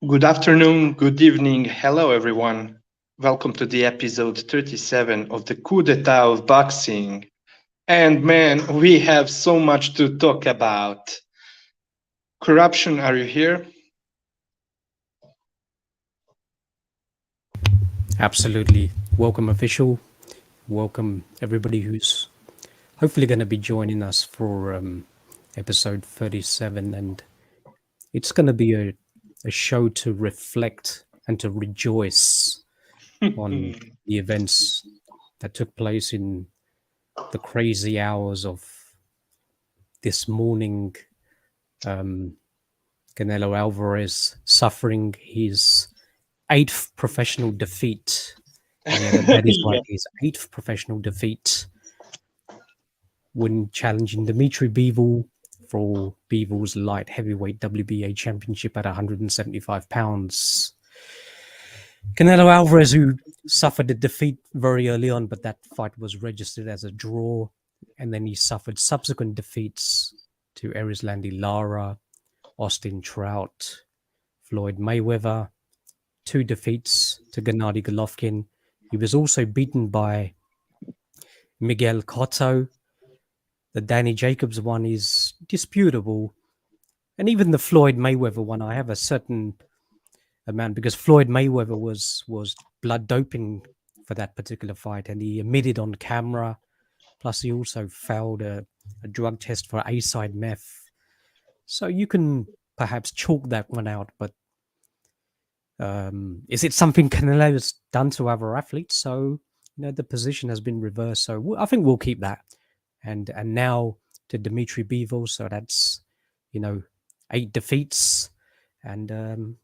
Good afternoon, good evening, hello everyone. Welcome to the episode 37 of the coup d'etat of boxing. And man, we have so much to talk about. Corruption, are you here? Absolutely. Welcome, official. Welcome, everybody who's hopefully going to be joining us for episode 37. And it's going to be a show to reflect and to rejoice on the events that took place in the crazy hours of this morning. Canelo Alvarez suffering his eighth professional defeat. And yeah, that is Yeah. right, his eighth professional defeat when challenging Dimitri Bivol for Bivol's light heavyweight WBA championship at 175 pounds. Canelo Alvarez, who suffered a defeat very early on, but that fight was registered as a draw. And then he suffered subsequent defeats to Erislandy Lara, Austin Trout, Floyd Mayweather, two defeats to Gennady Golovkin. He was also beaten by Miguel Cotto. The Danny Jacobs one is disputable. And even the Floyd Mayweather one, I have a certain amount because Floyd Mayweather was blood doping for that particular fight, and he admitted on camera. Plus, he also failed a drug test for A-side meth. So you can perhaps chalk that one out, but is it something Canelo has done to other athletes? So the position has been reversed. So I think we'll keep that. And now to Dimitri Bivol, so that's 8 defeats, and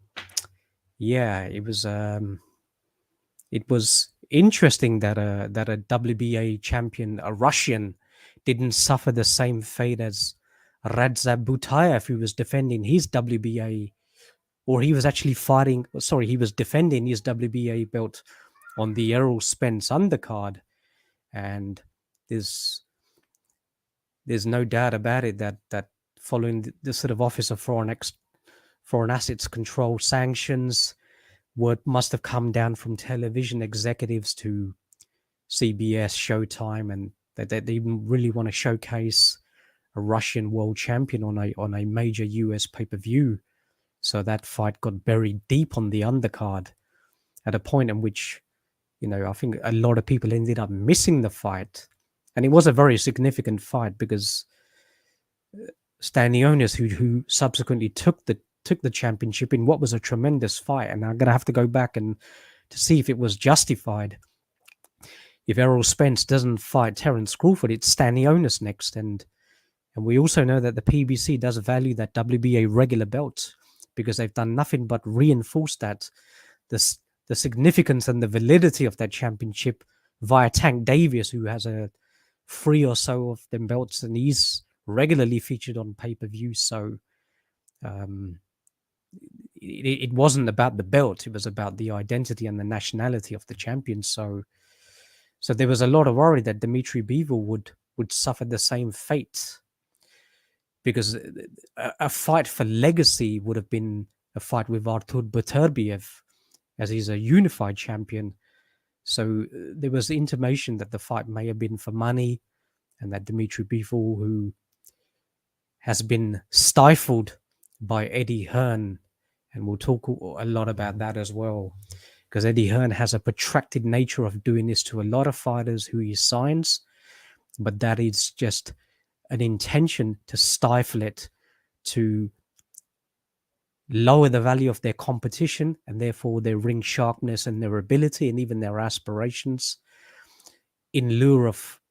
yeah, it was interesting that a WBA champion, a Russian, didn't suffer the same fate as Radzab Butayev, who was defending his WBA, or he was actually fighting. Sorry, he was defending his WBA belt on the Errol Spence undercard, and there's no doubt about it that following the sort of Office of Foreign Assets Control sanctions, word must have come down from television executives to CBS, Showtime, and that they even really want to showcase a Russian world champion on a major US pay-per-view. So that fight got buried deep on the undercard at a point in which, I think a lot of people ended up missing the fight. And it was a very significant fight because Stanionis, who subsequently took the championship in what was a tremendous fight, and I'm going to have to go back and to see if it was justified. If Errol Spence doesn't fight Terence Crawford, it's Stanionis next, and we also know that the PBC does value that WBA regular belt because they've done nothing but reinforce that the significance and the validity of that championship via Tank Davis, who has a 3 or so of them belts, and he's regularly featured on pay-per-view. So it wasn't about the belt; it was about the identity and the nationality of the champion. So there was a lot of worry that Dimitri Bivol would suffer the same fate, because a fight for legacy would have been a fight with Artur Beterbiev, as he's a unified champion. So there was intimation that the fight may have been for money, and that Dimitri Bivol, who has been stifled by Eddie Hearn, and we'll talk a lot about that as well, because Eddie Hearn has a protracted nature of doing this to a lot of fighters who he signs, but that is just an intention to stifle it, to lower the value of their competition and therefore their ring sharpness and their ability and even their aspirations, in lieu of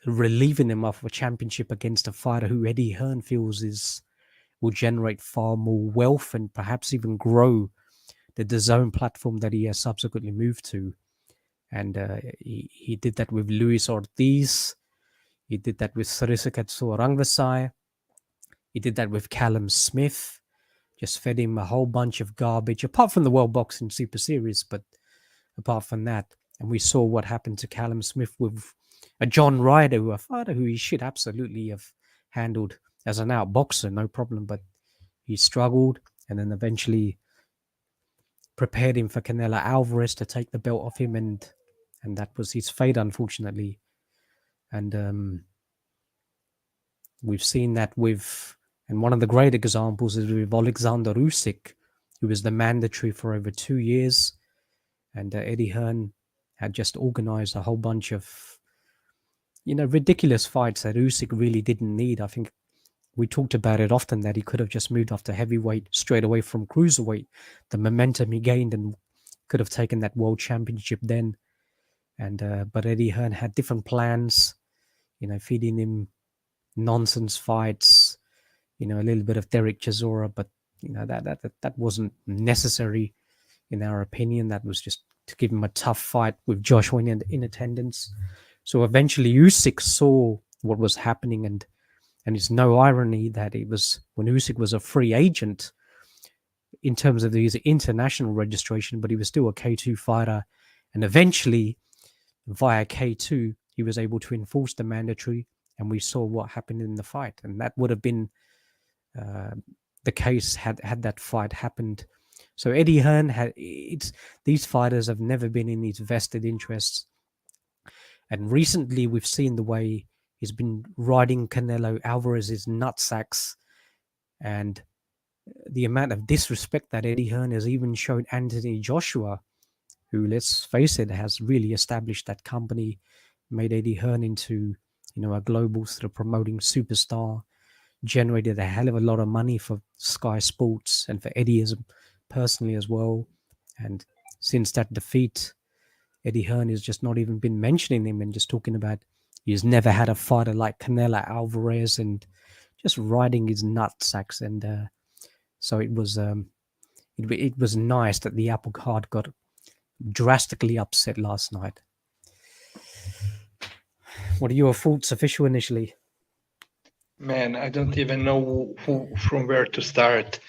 relieving them of a championship against a fighter who Eddie Hearn feels will generate far more wealth and perhaps even grow the DAZN platform that he has subsequently moved to. And he did that with Luis Ortiz. He did that with Srisakatsu Rangvasai. He did that with Callum Smith. Just fed him a whole bunch of garbage, apart from the World Boxing Super Series, but apart from that. And we saw what happened to Callum Smith with a John Ryder, a fighter who he should absolutely have handled as an outboxer, no problem. But he struggled, and then eventually prepared him for Canelo Alvarez to take the belt off him, and that was his fate, unfortunately. And we've seen that with, and one of the great examples is with Alexander Usyk, who was the mandatory for over 2 years, and Eddie Hearn had just organized a whole bunch of, ridiculous fights that Usyk really didn't need. I think we talked about it often that he could have just moved up to heavyweight straight away from cruiserweight. The momentum he gained and could have taken that world championship then. And but Eddie Hearn had different plans, feeding him nonsense fights, a little bit of Derek Chisora, but that wasn't necessary in our opinion. That was just to give him a tough fight with Joshua in attendance. So eventually Usyk saw what was happening, and it's no irony that it was when Usyk was a free agent in terms of his international registration, but he was still a K2 fighter. And eventually, via K2, he was able to enforce the mandatory, and we saw what happened in the fight. And that would have been the case had that fight happened. So Eddie Hearn these fighters have never been in his vested interests. And recently, we've seen the way he's been riding Canelo Alvarez's nutsacks, and the amount of disrespect that Eddie Hearn has even shown Anthony Joshua, who, let's face it, has really established that company, made Eddie Hearn into, a global sort of promoting superstar, generated a hell of a lot of money for Sky Sports and for Eddie personally as well. And since that defeat, Eddie Hearn has just not even been mentioning him and just talking about he's never had a fighter like Canelo Alvarez, and just riding his nutsacks. And so it was nice that the apple cart got drastically upset last night. What are your thoughts, official, initially? Man, I don't even know from where to start.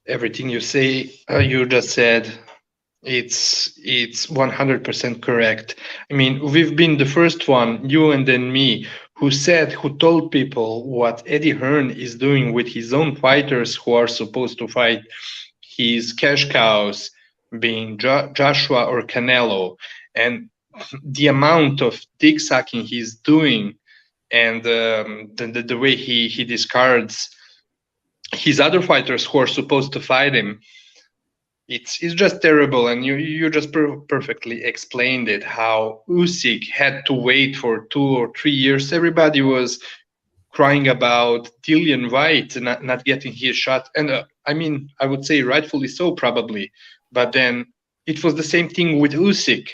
Everything you say, you just said, it's 100% correct. I mean, we've been the first one, you and then me, who told people what Eddie Hearn is doing with his own fighters who are supposed to fight his cash cows, being Joshua or Canelo, and the amount of dick sucking he's doing, and the way he discards his other fighters who are supposed to fight him. It's just terrible, and you just perfectly explained it. How Usyk had to wait for 2 or 3 years. Everybody was crying about Dillian White not getting his shot, and I mean, I would say rightfully so, probably. But then it was the same thing with Usyk,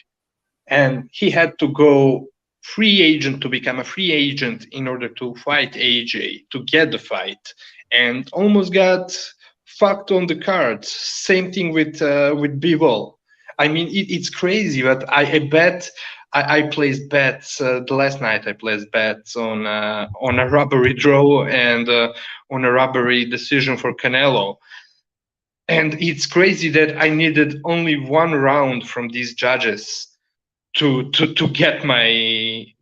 and he had to go free agent to become a free agent in order to fight AJ to get the fight, and almost got fucked on the cards. Same thing with Bivol. I mean, it's crazy, but I bet I placed bets the last night. I placed bets on a robbery draw and on a robbery decision for Canelo. And it's crazy that I needed only one round from these judges to get my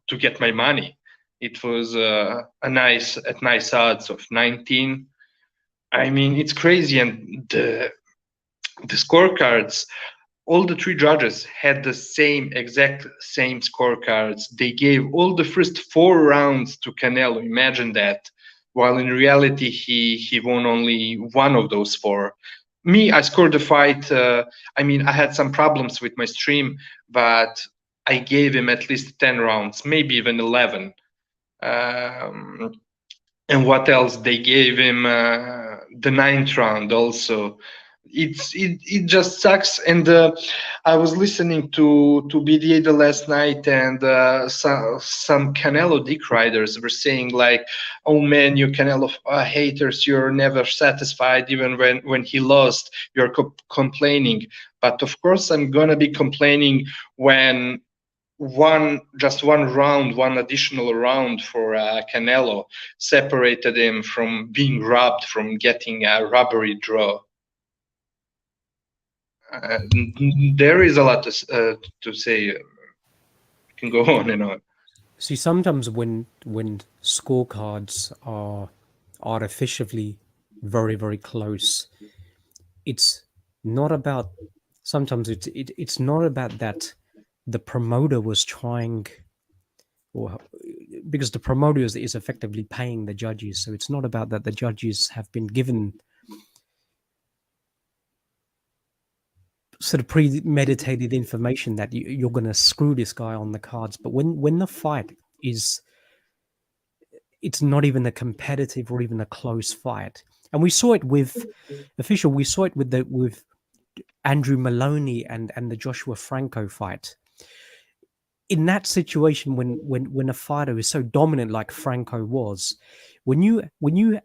money. It was a nice odds of 19. I mean, it's crazy, and the scorecards, all the three judges had the exact same scorecards. They gave all the first 4 rounds to Canelo. Imagine that. While in reality, he won only one of those 4. Me, I scored the fight. I mean, I had some problems with my stream, but I gave him at least 10 rounds, maybe even 11. And what else? They gave him the 9th round also. It just sucks. And I was listening to BDA the last night, and some Canelo dick riders were saying like, "Oh man, you Canelo haters, you're never satisfied. Even when he lost, you're complaining." But of course, I'm gonna be complaining when one additional round for Canelo separated him from being robbed, from getting a robbery draw. Uh, there is a lot to say. You can go on and on. See, sometimes when scorecards are artificially very, very close, it's not about sometimes it's not about that the promoter was trying, or because the promoter is effectively paying the judges, so it's not about that the judges have been given sort of premeditated information that you're going to screw this guy on the cards. But when the fight is, it's not even a competitive or even a close fight, and we saw it with official, we saw it with the with Andrew Maloney and the Joshua Franco fight. In that situation, when a fighter is so dominant like Franco was, when you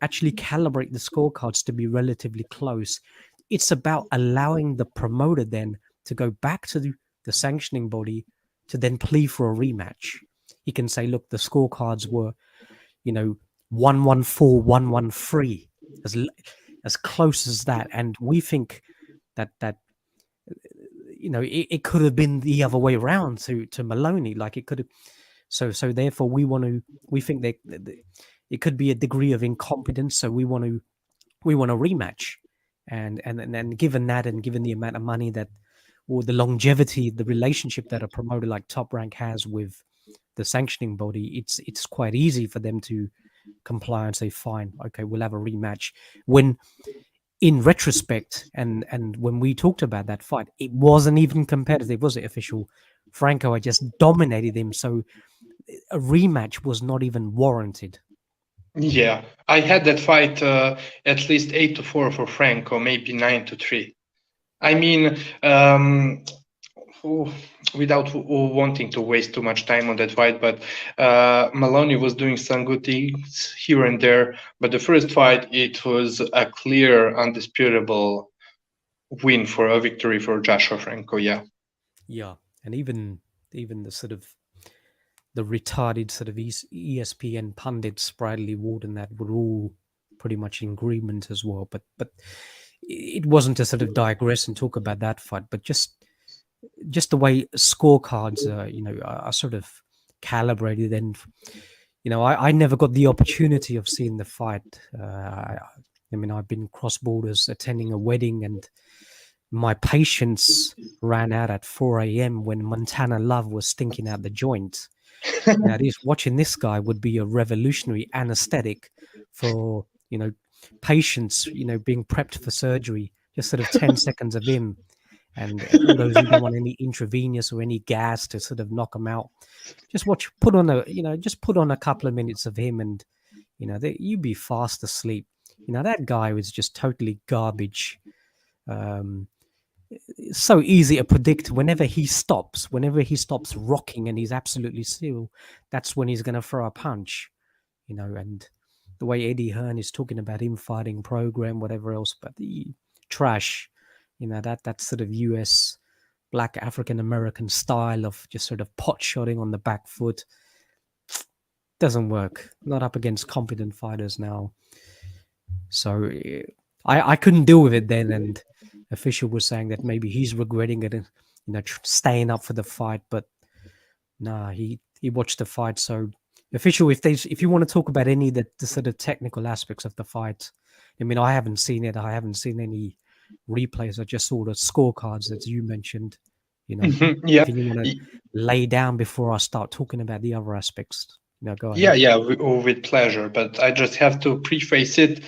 actually calibrate the scorecards to be relatively close, it's about allowing the promoter then to go back to the sanctioning body to then plea for a rematch. He can say, look, the scorecards were, 114, 113, as close as that, and we think that it could have been the other way around to Maloney. Like it could have. So therefore, we think that it could be a degree of incompetence. So we want a rematch, and given that, and given the amount of money that, or the longevity, the relationship that a promoter like Top Rank has with the sanctioning body, it's quite easy for them to comply and say, fine, okay, we'll have a rematch. When in retrospect, and when we talked about that fight, it wasn't even competitive, was it, official? Franco had just dominated him, so a rematch was not even warranted. Yeah, I had that fight at least 8-4 for Franco, maybe 9-3. I mean, oh, without wanting to waste too much time on that fight, but Maloney was doing some good things here and there. But the first fight, it was a clear, undisputable win for a victory for Joshua Franco. Yeah. Yeah, and even the sort of the retarded sort of ESPN pundits, Bradley Ward, and that were all pretty much in agreement as well. But it wasn't to sort of digress and talk about that fight, but just the way scorecards are sort of calibrated. And I never got the opportunity of seeing the fight. I mean, I've been cross borders attending a wedding, and my patience ran out at 4 a.m. when Montana Love was stinking out the joint. Now, watching this guy would be a revolutionary anesthetic for patients being prepped for surgery. Just sort of 10 seconds of him, and all those who don't want any intravenous or any gas to sort of knock them out. Just put on a couple of minutes of him, and you'd be fast asleep. That guy was just totally garbage. It's so easy to predict. Whenever he stops rocking and he's absolutely still, that's when he's going to throw a punch. And the way Eddie Hearn is talking about him fighting program, whatever else, but the trash, that sort of US black African American style of just sort of pot shotting on the back foot doesn't work. Not up against competent fighters now. So I couldn't deal with it then, and official was saying that maybe he's regretting it and staying up for the fight, but nah, he watched the fight. So official, if you want to talk about any of the sort of technical aspects of the fight, I mean, I haven't seen it. I haven't seen any replays. I just saw the scorecards as you mentioned. Yeah. If you want to lay down before I start talking about the other aspects, go Yeah, ahead. yeah, with pleasure. But I just have to preface it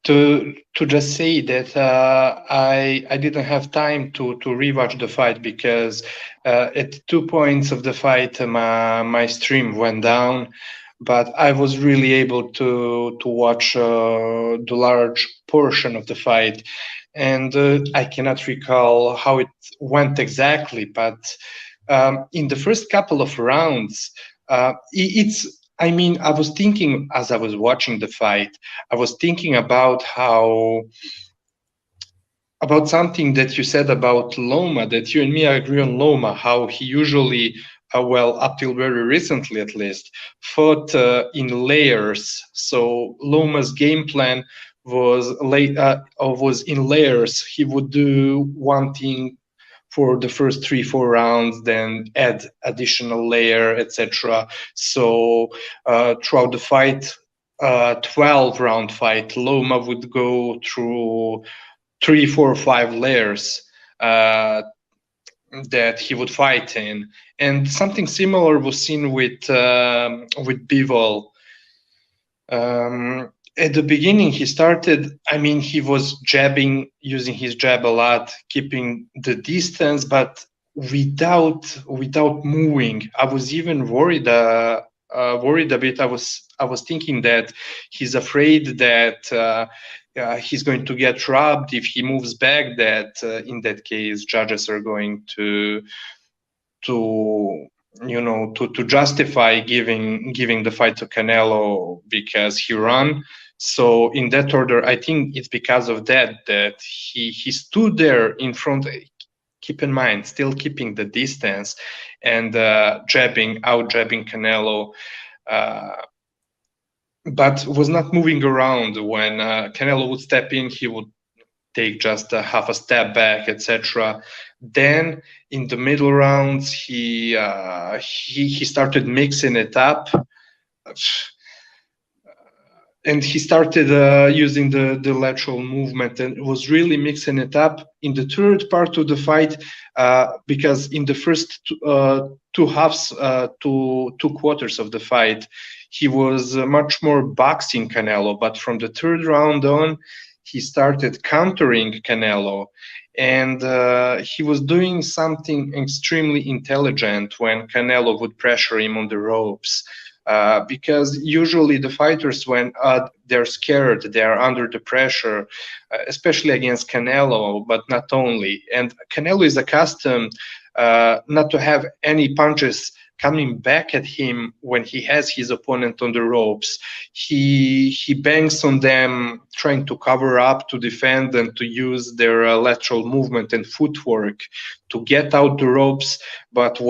to just say that I didn't have time to rewatch the fight because at 2 points of the fight my stream went down, but I was really able to watch the large portion of the fight, and I cannot recall how it went exactly, but in the first couple of rounds, it's. I mean, I was thinking as I was watching the fight, I was thinking about about something that you said about Loma, that you and me agree on Loma, how he usually, well, up till very recently at least, fought in layers. So Loma's game plan was in layers. He would do one thing for the first 3-4 rounds, then add additional layer, etc. So throughout the fight, 12-round fight, Loma would go through 3, 4, 5 layers. uh, that he would fight in. And something similar was seen with Bivol. At the beginning, he started. I mean, he was jabbing, using his jab a lot, keeping the distance, but without moving. I was even worried a bit. I was thinking that he's afraid that he's going to get robbed if he moves back. That in that case, judges are going to to justify giving the fight to Canelo because he ran. So in that order, I think it's because of that he stood there in front. Keep in mind, still keeping the distance and jabbing Canelo, uh, but was not moving around. When Canelo would step in, he would take just a half a step back, etc. Then in the middle rounds, he started mixing it up, and he started using the lateral movement and was really mixing it up in the third part of the fight, because in the first two halves, two quarters of the fight, he was much more boxing Canelo, but from the third round on, he started countering Canelo, and he was doing something extremely intelligent when Canelo would pressure him on the ropes. Because usually the fighters, when they're scared, they're under the pressure, especially against Canelo, but not only. And Canelo is accustomed not to have any punches coming back at him when he has his opponent on the ropes. He bangs on them, trying to cover up, to defend, and to use their lateral movement and footwork to get out the ropes. But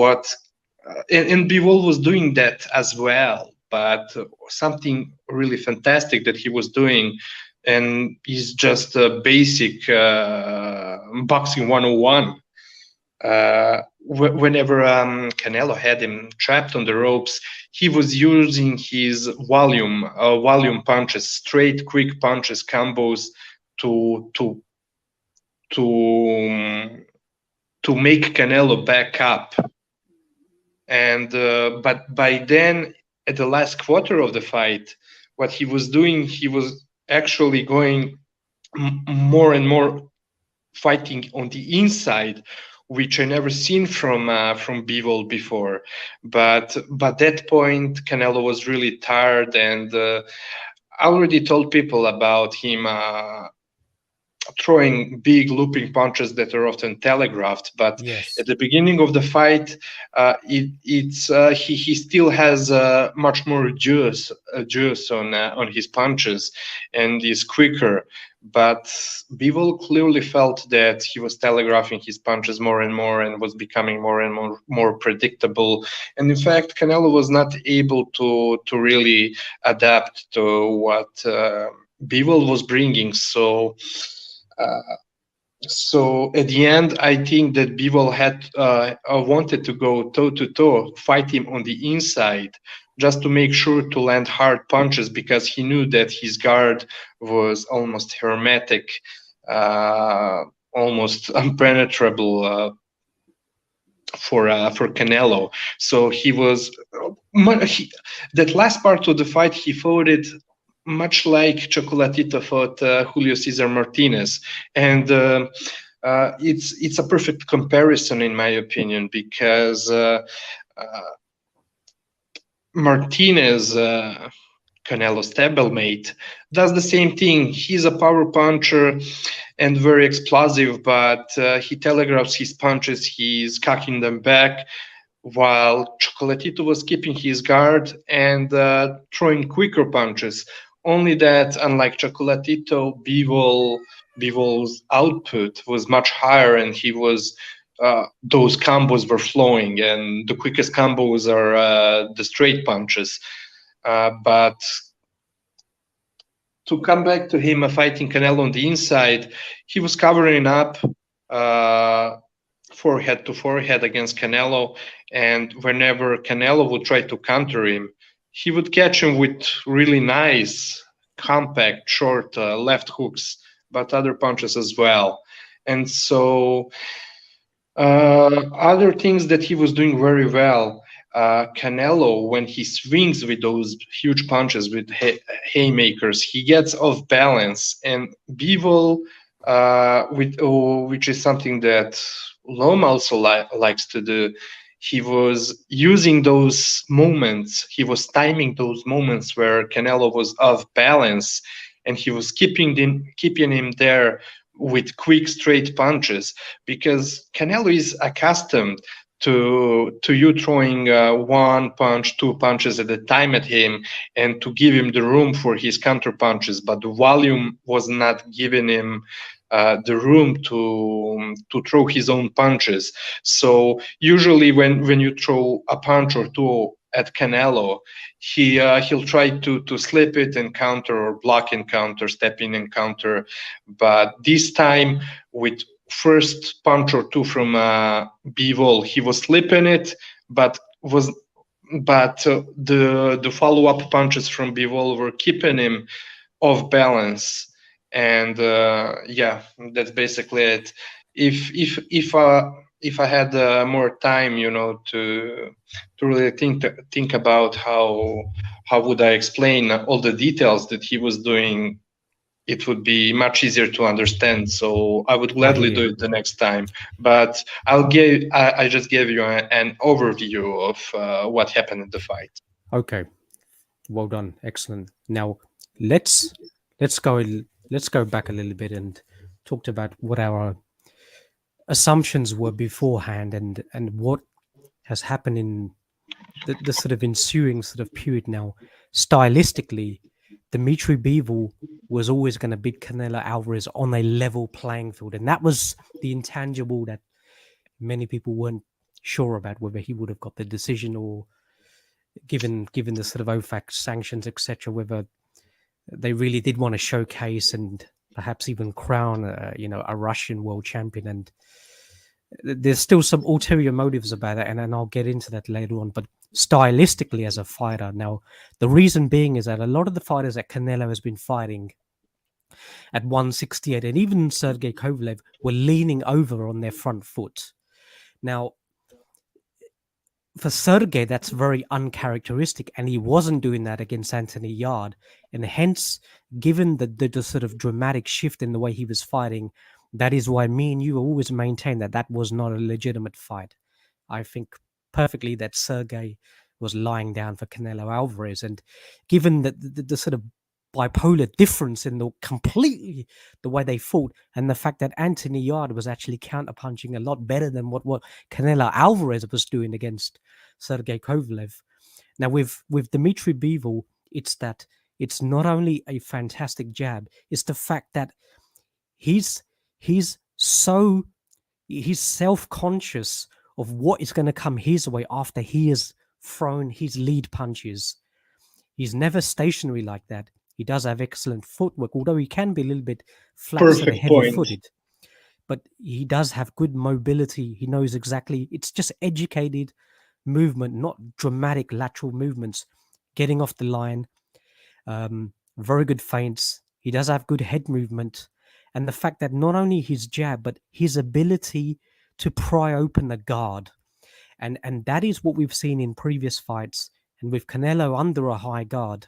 and Bivol was doing that as well, but something really fantastic that he was doing, and is just a basic boxing 101. Whenever Canelo had him trapped on the ropes, he was using his volume punches, straight, quick punches, combos to to to make Canelo back up. And but by then, at the last quarter of the fight, what he was doing, he was actually going more and more fighting on the inside, which I never seen from Bivol before. But by that point, Canelo was really tired, and I already told people about him throwing big looping punches that are often telegraphed. But Yes. at the beginning of the fight, he still has much more juice on his punches, and is quicker. But Bivol clearly felt that he was telegraphing his punches more and more, and was becoming more and more predictable. And in fact, Canelo was not able to really adapt to what Bivol was bringing. Uh, so at the end, I think that Bivol had wanted to go toe to toe, fight him on the inside, just to make sure to land hard punches, because he knew that his guard was almost hermetic, almost impenetrable for Canelo. So he was that last part of the fight, he fought it much like Chocolatito fought Julio Cesar Martinez, and it's a perfect comparison in my opinion, because Martinez, Canelo's stablemate, does the same thing. He's a power puncher and very explosive, but he telegraphs his punches. He's cocking them back, while Chocolatito was keeping his guard and throwing quicker punches. Only that, unlike Chocolatito, Bivol's output was much higher, and he was those combos were flowing, and the quickest combos are the straight punches. But to come back to him fighting Canelo on the inside, he was covering up forehead to forehead against Canelo, and whenever Canelo would try to counter him, he would catch him with really nice, compact, short left hooks, but other punches as well. And so other things that he was doing very well. Canelo, when he swings with those huge punches with haymakers, he gets off balance. And Bivol, which is something that Lom also likes to do, he was using those moments. He was timing those moments where Canelo was off balance, and he was keeping him there with quick straight punches, because Canelo is accustomed to you throwing one punch, two punches at a time at him, and to give him the room for his counter punches. But the volume was not giving him the room to throw his own punches. So usually when you throw a punch or two at Canelo, he'll try to slip it and counter, or block and counter, step in and counter. But this time, with first punch or two from Bivol, he was slipping it, but was but the follow up punches from Bivol were keeping him off balance. And yeah, that's basically it. If I had more time, to really think about how would I explain all the details that he was doing, it would be much easier to understand. So I would I hear gladly do you. it the next time. But I just gave you an overview of what happened in the fight. Okay, well done, excellent. Now let's let's go let's go back a little bit and talked about what our assumptions were beforehand and what has happened in the sort of ensuing sort of period. Now stylistically, Dimitri Bivol was always going to beat Canelo Alvarez on a level playing field, and that was the intangible that many people weren't sure about, whether he would have got the decision, or given the sort of OFAC sanctions, etc., whether they really did want to showcase and perhaps even crown a Russian world champion. And there's still some ulterior motives about it, and I'll get into that later on. But stylistically, as a fighter, now the reason being is that a lot of the fighters that Canelo has been fighting at 168, and even Sergey Kovalev, were leaning over on their front foot. Now, for Sergey, that's very uncharacteristic, and he wasn't doing that against Anthony Yard. And hence, given the sort of dramatic shift in the way he was fighting, that is why me and you always maintain that that was not a legitimate fight. I think perfectly that Sergey was lying down for Canelo Alvarez. And given that the sort of bipolar difference in the completely the way they fought, and the fact that Anthony Yard was actually counterpunching a lot better than what Canelo Alvarez was doing against Sergey Kovalev. Now with Dimitri Bivol, it's not only a fantastic jab, it's the fact that he's he's so he's self-conscious of what is going to come his way after he has thrown his lead punches. He's never stationary like that. He does have excellent footwork, although he can be a little bit flat, sort of Perfect heavy point. footed. But he does have good mobility. He knows exactly. It's just educated movement, not dramatic lateral movements. Getting off the line, very good feints. He does have good head movement. And the fact that not only his jab, but his ability to pry open the guard. And that is what we've seen in previous fights. And with Canelo under a high guard,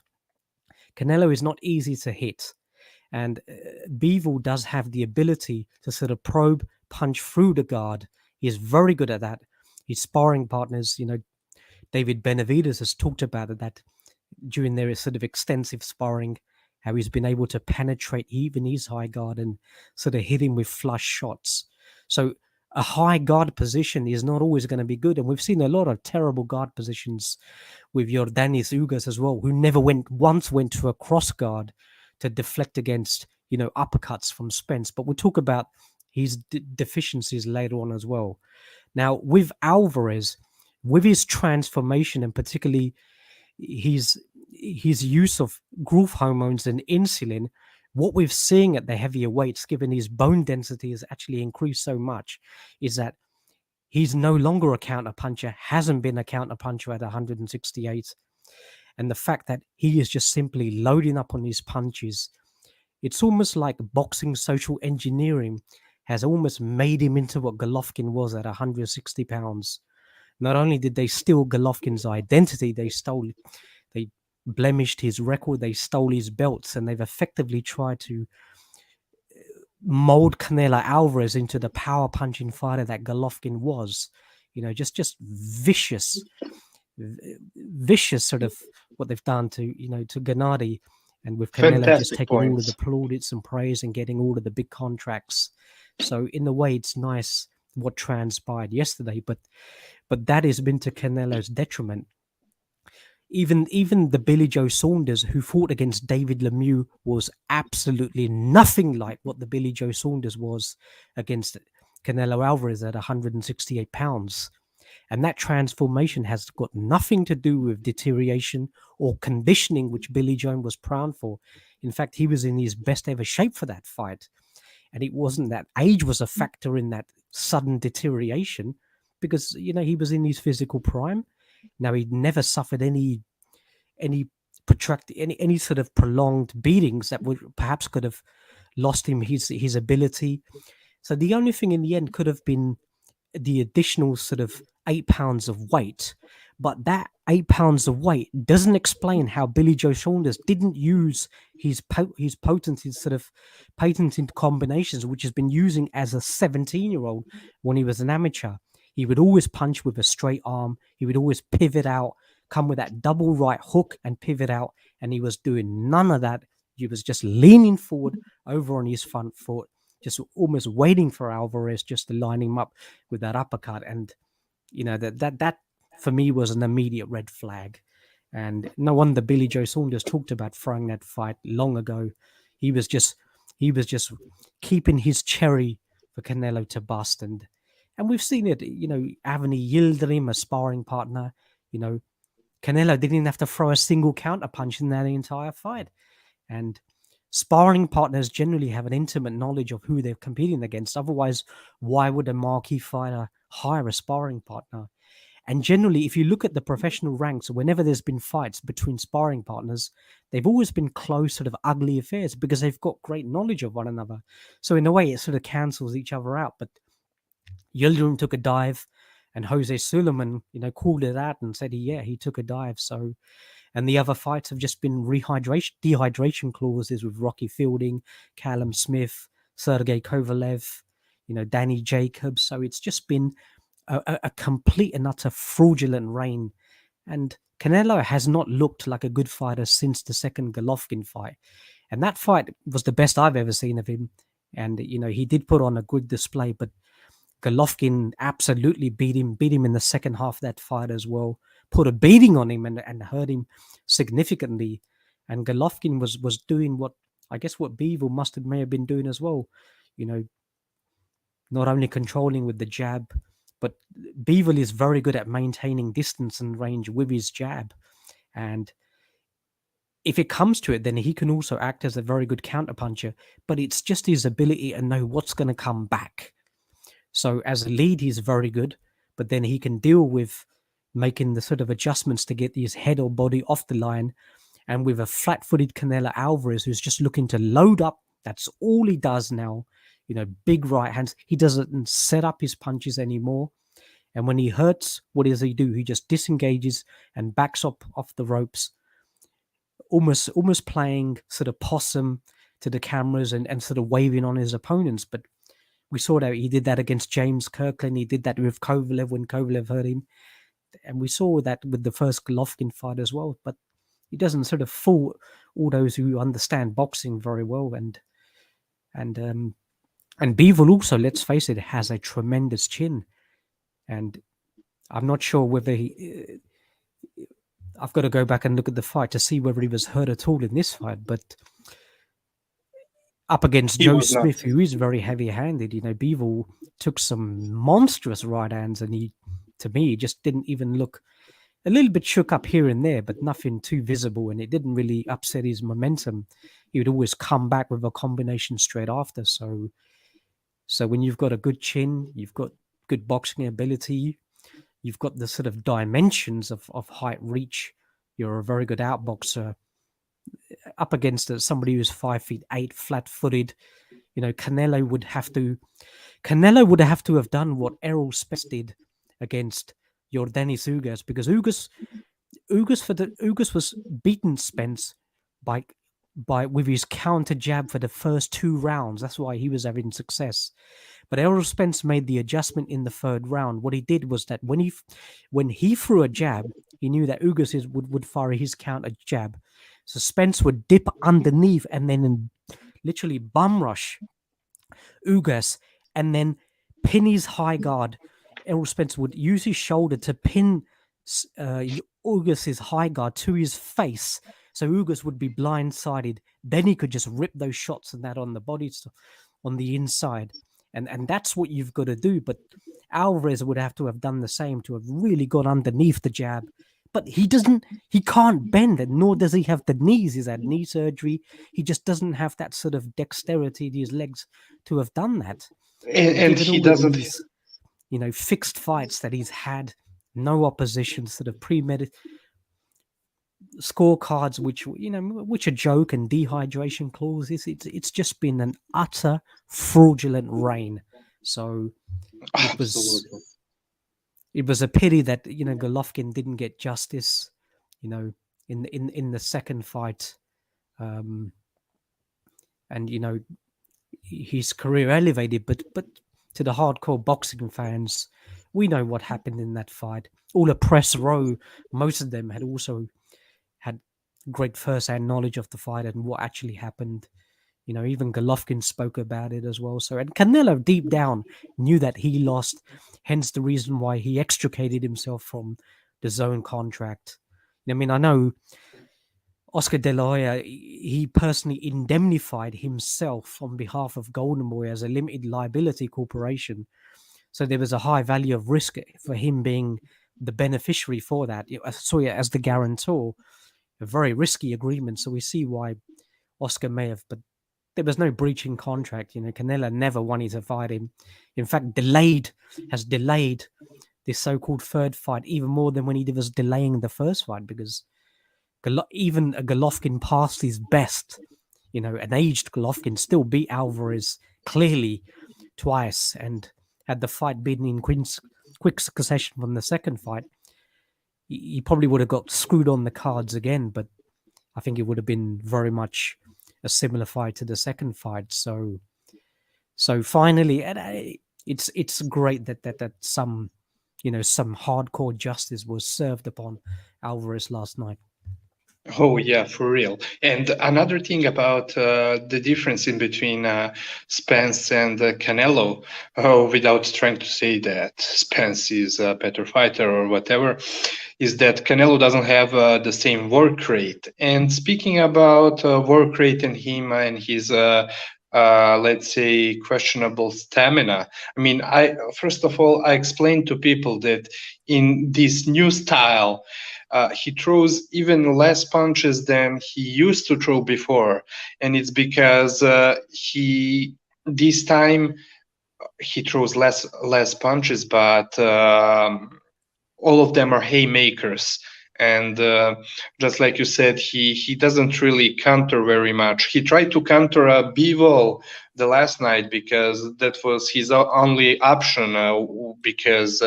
Canelo is not easy to hit. And Bivol does have the ability to sort of probe, punch through the guard. He is very good at that. His sparring partners, David Benavides has talked about it, that during their sort of extensive sparring, how he's been able to penetrate even his high guard and sort of hit him with flush shots. So a high guard position is not always going to be good. And we've seen a lot of terrible guard positions with Yordanis Ugas as well, who never once went to a cross guard to deflect against, uppercuts from Spence. But we'll talk about his deficiencies later on as well. Now, with Alvarez, with his transformation, and particularly his use of growth hormones and insulin, what we're seeing at the heavier weights, given his bone density has actually increased so much, is that he's no longer a counter puncher, hasn't been a counter puncher at 168. And the fact that he is just simply loading up on his punches, it's almost like boxing social engineering, has almost made him into what Golovkin was at 160 pounds. Not only did they steal Golovkin's identity, they blemished his record, they stole his belts, and they've effectively tried to mold Canelo Alvarez into the power punching fighter that Golovkin was. Just vicious sort of what they've done to Gennady, and with Canelo just Fantastic taking all of the points. plaudits and praise and getting all of the big contracts. So in a way, it's nice what transpired yesterday, but that has been to Canelo's detriment. Even the Billy Joe Saunders who fought against David Lemieux was absolutely nothing like what the Billy Joe Saunders was against Canelo Alvarez at 168 pounds. And that transformation has got nothing to do with deterioration or conditioning, which Billy Joe was proud for. In fact, he was in his best ever shape for that fight. And it wasn't that age was a factor in that sudden deterioration, because he was in his physical prime. Now, he'd never suffered any protracted any sort of prolonged beatings that would perhaps could have lost him his ability. So the only thing in the end could have been the additional sort of 8 pounds of weight. But that 8 pounds of weight doesn't explain how Billy Joe Saunders didn't use his patented sort of patented combinations, which has been using as a 17-year-old when he was an amateur. He would always punch with a straight arm. He would always pivot out, come with that double right hook and pivot out. And he was doing none of that. He was just leaning forward over on his front foot, just almost waiting for Alvarez just to line him up with that uppercut. And that for me was an immediate red flag. And no wonder Billy Joe Saunders talked about throwing that fight long ago. He was just keeping his cherry for Canelo to bust. And we've seen it, Avni Yildirim, a sparring partner, Canelo didn't have to throw a single counter punch in that entire fight. And sparring partners generally have an intimate knowledge of who they're competing against. Otherwise, why would a marquee fighter hire a sparring partner? And generally, if you look at the professional ranks, whenever there's been fights between sparring partners, they've always been close, sort of ugly affairs, because they've got great knowledge of one another. So in a way, it sort of cancels each other out. But Yildirim took a dive, and Jose Suleiman, called it out and said, he took a dive. So, and the other fights have just been dehydration clauses with Rocky Fielding, Callum Smith, Sergey Kovalev, Danny Jacobs. So it's just been a complete and utter fraudulent reign. And Canelo has not looked like a good fighter since the second Golovkin fight. And that fight was the best I've ever seen of him. And, he did put on a good display, but Golovkin absolutely beat him in the second half of that fight as well. Put a beating on him and hurt him significantly. And Golovkin was doing what Bivol may have been doing as well. Not only controlling with the jab, but Bivol is very good at maintaining distance and range with his jab. And if it comes to it, then he can also act as a very good counterpuncher. But it's just his ability to know what's going to come back. So as a lead, he's very good, but then he can deal with making the sort of adjustments to get his head or body off the line. And with a flat-footed Canelo Alvarez, who's just looking to load up, that's all he does now. Big right hands. He doesn't set up his punches anymore. And when he hurts, what does he do? He just disengages and backs up off the ropes, almost playing sort of possum to the cameras and sort of waving on his opponents. But we saw that he did that against James Kirkland. He did that with Kovalev when Kovalev hurt him. And we saw that with the first Golovkin fight as well. But he doesn't sort of fool all those who understand boxing very well. And Bivol also, let's face it, has a tremendous chin. And I'm not sure whether I've got to go back and look at the fight to see whether he was hurt at all in this fight. But up against Joe Smith, who is very heavy-handed, Bivol took some monstrous right hands, and he just didn't even look a little bit shook up here and there, but nothing too visible, and it didn't really upset his momentum. He would always come back with a combination straight after. So when you've got a good chin, you've got good boxing ability, you've got the sort of dimensions of height, reach, you're a very good outboxer. Up against somebody who's 5'8", flat-footed, Canelo would have to have done what Errol Spence did against Yordenis Ugas, because Ugas was beaten Spence by with his counter jab for the first 2 rounds. That's why he was having success. But Errol Spence made the adjustment in the third round. What he did was that when he threw a jab, he knew that Ugas would fire his counter jab. So Spence would dip underneath and then literally bum rush Ugas and then pin his high guard. Errol Spence would use his shoulder to pin Ugas's high guard to his face, so Ugas would be blindsided. Then he could just rip those shots and that on the body, on the inside, and that's what you've got to do. But Alvarez would have to have done the same, to have really got underneath the jab. But he doesn't. He can't bend, and nor does he have the knees. He's had knee surgery. He just doesn't have that sort of dexterity in his legs to have done that. And Given he all of doesn't. these, fixed fights that he's had, no opposition, sort of premeditated scorecards, which are joke and dehydration clauses. It's just been an utter fraudulent reign. So it was Absolutely. it was a pity that Golovkin didn't get justice, in the second fight, and his career elevated. But to the hardcore boxing fans, we know what happened in that fight. All the press row, most of them had also had great first-hand knowledge of the fight and what actually happened. Even Golovkin spoke about it as well. So, and Canelo deep down knew that he lost, hence the reason why he extricated himself from the zone contract. I mean, I know Oscar De La Hoya, he personally indemnified himself on behalf of Golden Boy as a limited liability corporation. So there was a high value of risk for him being the beneficiary for that. Sorry, as the guarantor, a very risky agreement. So we see why Oscar may have, but there was no breach in contract. Canelo never wanted to fight him. In fact, has delayed this so-called third fight even more than when he was delaying the first fight, because even a Golovkin past his best, an aged Golovkin still beat Alvarez clearly twice, and had the fight been in quick succession from the second fight, he probably would have got screwed on the cards again. But I think it would have been very much a similar fight to the second fight. So finally, it's great that some hardcore justice was served upon Alvarez last night. Oh yeah, for real. And another thing about the difference in between Spence and Canelo, without trying to say that Spence is a better fighter or whatever, is that Canelo doesn't have the same work rate. And speaking about work rate and him and his let's say questionable stamina. I mean, I first of all I explained to people that in this new style, he throws even less punches than he used to throw before, and it's because he this time he throws less punches, but all of them are haymakers. And just like you said, he doesn't really counter very much. He tried to counter a Bivol the last night because that was his only option, because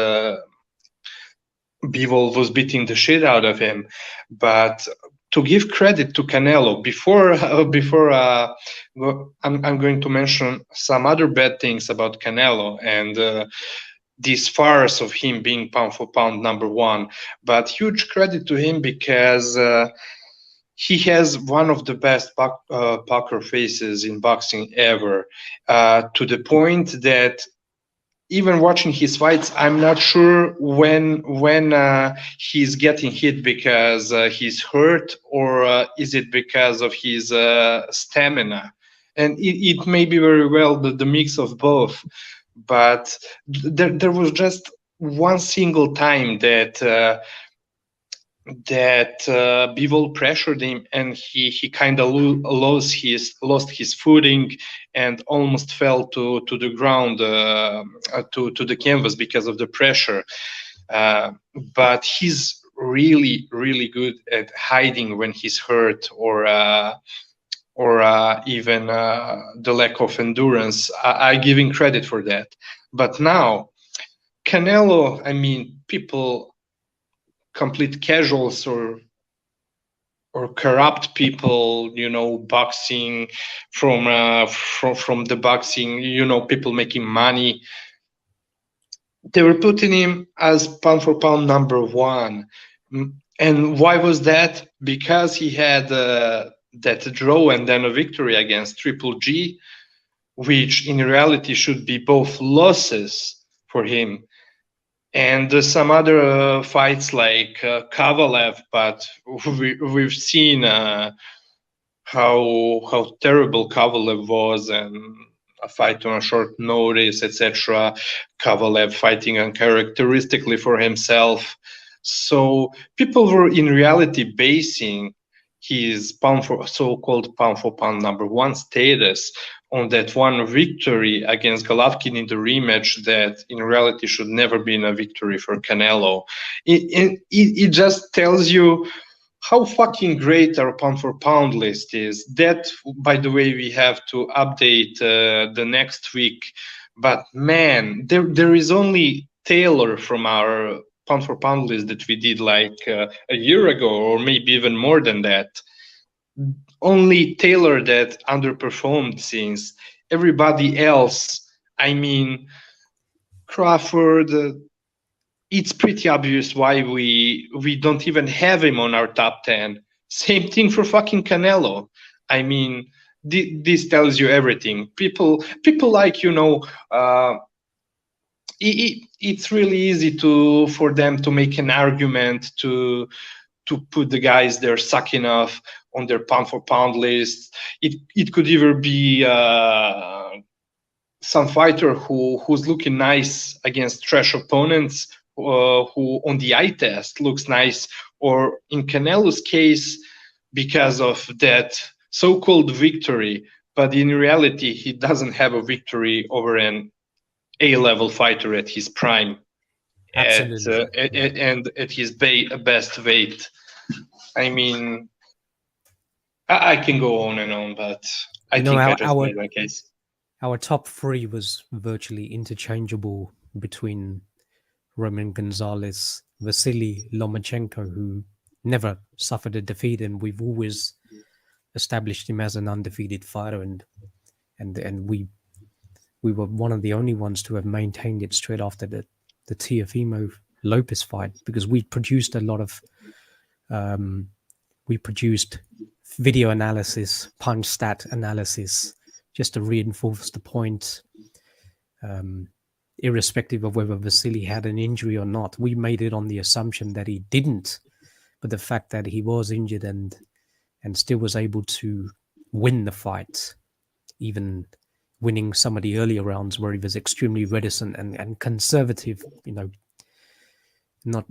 Bivol was beating the shit out of him. But to give credit to Canelo, I'm going to mention some other bad things about Canelo and this farce of him being pound for pound number one. But huge credit to him because he has one of the best poker faces in boxing ever, to the point that even watching his fights, I'm not sure when he's getting hit because he's hurt, or is it because of his stamina. And it may be very well the mix of both. But there was just one single time that Bivol pressured him, and he kind of lost his footing and almost fell to the ground, to the canvas because of the pressure. But he's really good at hiding when he's hurt, or or even the lack of endurance. I give him credit for that. But now, Canelo, I mean, people, complete casuals or corrupt people, boxing from the boxing, people making money. They were putting him as pound for pound number one. And why was that? Because he had that draw and then a victory against Triple G, which in reality should be both losses for him. And some other fights like Kovalev, but we've seen how terrible Kovalev was, and a fight on a short notice, etc. Kovalev fighting uncharacteristically for himself. So people were in reality basing his so-called pound for pound number one status on that one victory against Golovkin in the rematch that in reality should never been a victory for Canelo. It just tells you how fucking great our pound for pound list is. That, by the way, we have to update the next week. But man, there is only Taylor from our pound for pound list that we did like a year ago, or maybe even more than that. Only Taylor that underperformed since everybody else. I mean, Crawford. It's pretty obvious why we don't even have him on our top 10. Same thing for fucking Canelo. I mean, this tells you everything. People like, it's really easy for them to make an argument to put the guys they're sucking off on their pound for pound list. It could either be some fighter who's looking nice against trash opponents, who on the eye test looks nice, or in Canelo's case, because of that so-called victory, but in reality he doesn't have a victory over an A-level fighter at his prime, Absolutely. and at his best weight. I mean, I can go on and on, but I think I just made my case. Our top three was virtually interchangeable between Roman Gonzalez, Vasily Lomachenko, who never suffered a defeat, and we've always established him as an undefeated fighter, and we were one of the only ones to have maintained it straight after the Teofimo Lopez fight, because we produced a lot of we produced video analysis, punch stat analysis, just to reinforce the point. Irrespective of whether Vasily had an injury or not, we made it on the assumption that he didn't, but the fact that he was injured and still was able to win the fight, even winning some of the earlier rounds where he was extremely reticent and conservative, not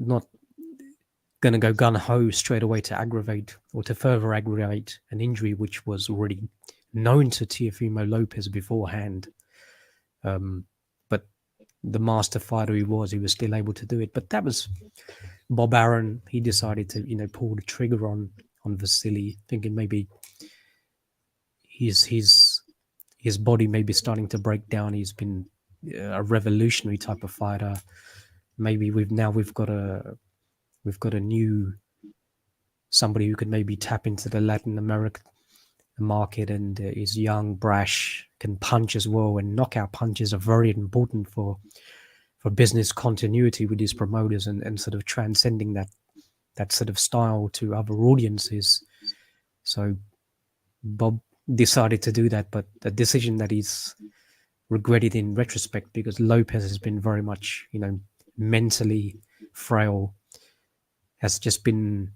going to go gun-ho straight away to aggravate or to further aggravate an injury which was already known to Teofimo Lopez beforehand. But the master fighter he was still able to do it. But that was Bob Arum. He decided to, pull the trigger on Vasily, thinking maybe his body may be starting to break down. He's been a revolutionary type of fighter. Maybe we've got a new somebody who could maybe tap into the Latin American market, and is young, brash, can punch as well, and knockout punches are very important for business continuity with his promoters and sort of transcending that sort of style to other audiences. So Bob decided to do that, but a decision that he's regretted in retrospect, because Lopez has been very much, mentally frail, has just been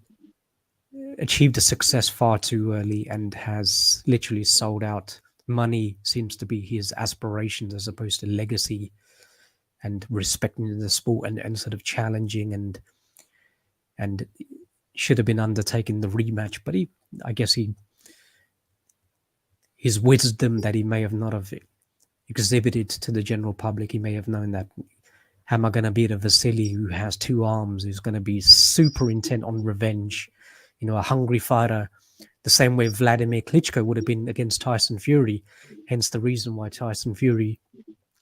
achieved a success far too early, and has literally sold out. Money seems to be his aspirations as opposed to legacy and respecting the sport and sort of challenging, and should have been undertaking the rematch. But his wisdom that he may have not have exhibited to the general public, he may have known that, how am I going to beat a Vasily who has two arms, who's going to be super intent on revenge, a hungry fighter The same way Vladimir Klitschko would have been against Tyson Fury. Hence the reason why Tyson Fury